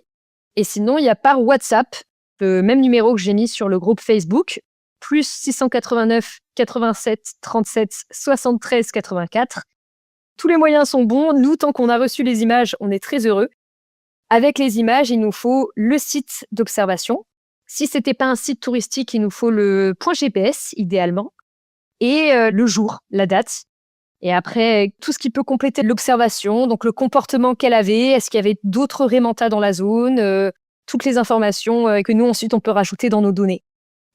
B: Et sinon, il y a par WhatsApp, le même numéro que j'ai mis sur le groupe Facebook, plus 689 87 37 73 84. Tous les moyens sont bons. Nous, tant qu'on a reçu les images, on est très heureux. Avec les images, il nous faut le site d'observation. Si c'était pas un site touristique, il nous faut le point GPS, idéalement, et le jour, la date. Et après, tout ce qui peut compléter l'observation, donc le comportement qu'elle avait, est-ce qu'il y avait d'autres raies mantas dans la zone, toutes les informations que nous, ensuite, on peut rajouter dans nos données.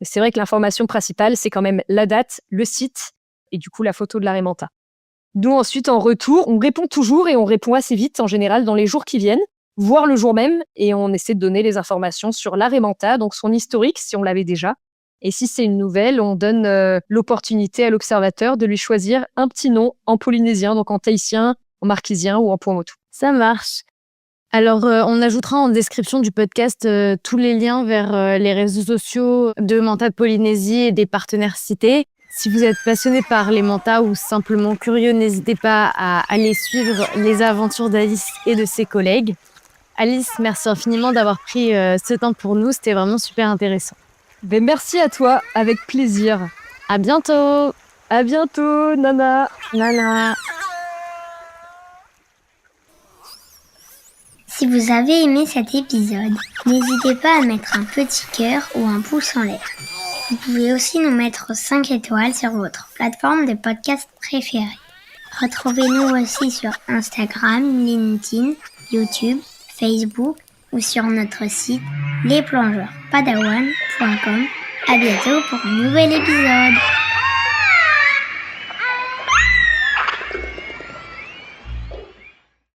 B: Mais c'est vrai que l'information principale, c'est quand même la date, le site et du coup la photo de l'Aremanta. Nous, ensuite, en retour, on répond toujours et on répond assez vite, en général, dans les jours qui viennent, voire le jour même, et on essaie de donner les informations sur l'Aremanta, donc son historique, si on l'avait déjà. Et si c'est une nouvelle, on donne l'opportunité à l'observateur de lui choisir un petit nom en polynésien, donc en tahitien, en marquisien ou en Paumotu.
A: Ça marche. Alors, on ajoutera en description du podcast tous les liens vers les réseaux sociaux de Manta de Polynésie et des partenaires cités. Si vous êtes passionné par les mantas ou simplement curieux, n'hésitez pas à aller suivre les aventures d'Alice et de ses collègues. Alice, merci infiniment d'avoir pris ce temps pour nous. C'était vraiment super intéressant.
B: Ben, merci à toi, avec plaisir.
A: À bientôt.
B: À bientôt, Nana.
A: Nana.
C: Si vous avez aimé cet épisode, n'hésitez pas à mettre un petit cœur ou un pouce en l'air. Vous pouvez aussi nous mettre 5 étoiles sur votre plateforme de podcast préférée. Retrouvez-nous aussi sur Instagram, LinkedIn, YouTube, Facebook ou sur notre site lesplongeurspadawan.com. À bientôt pour un nouvel épisode.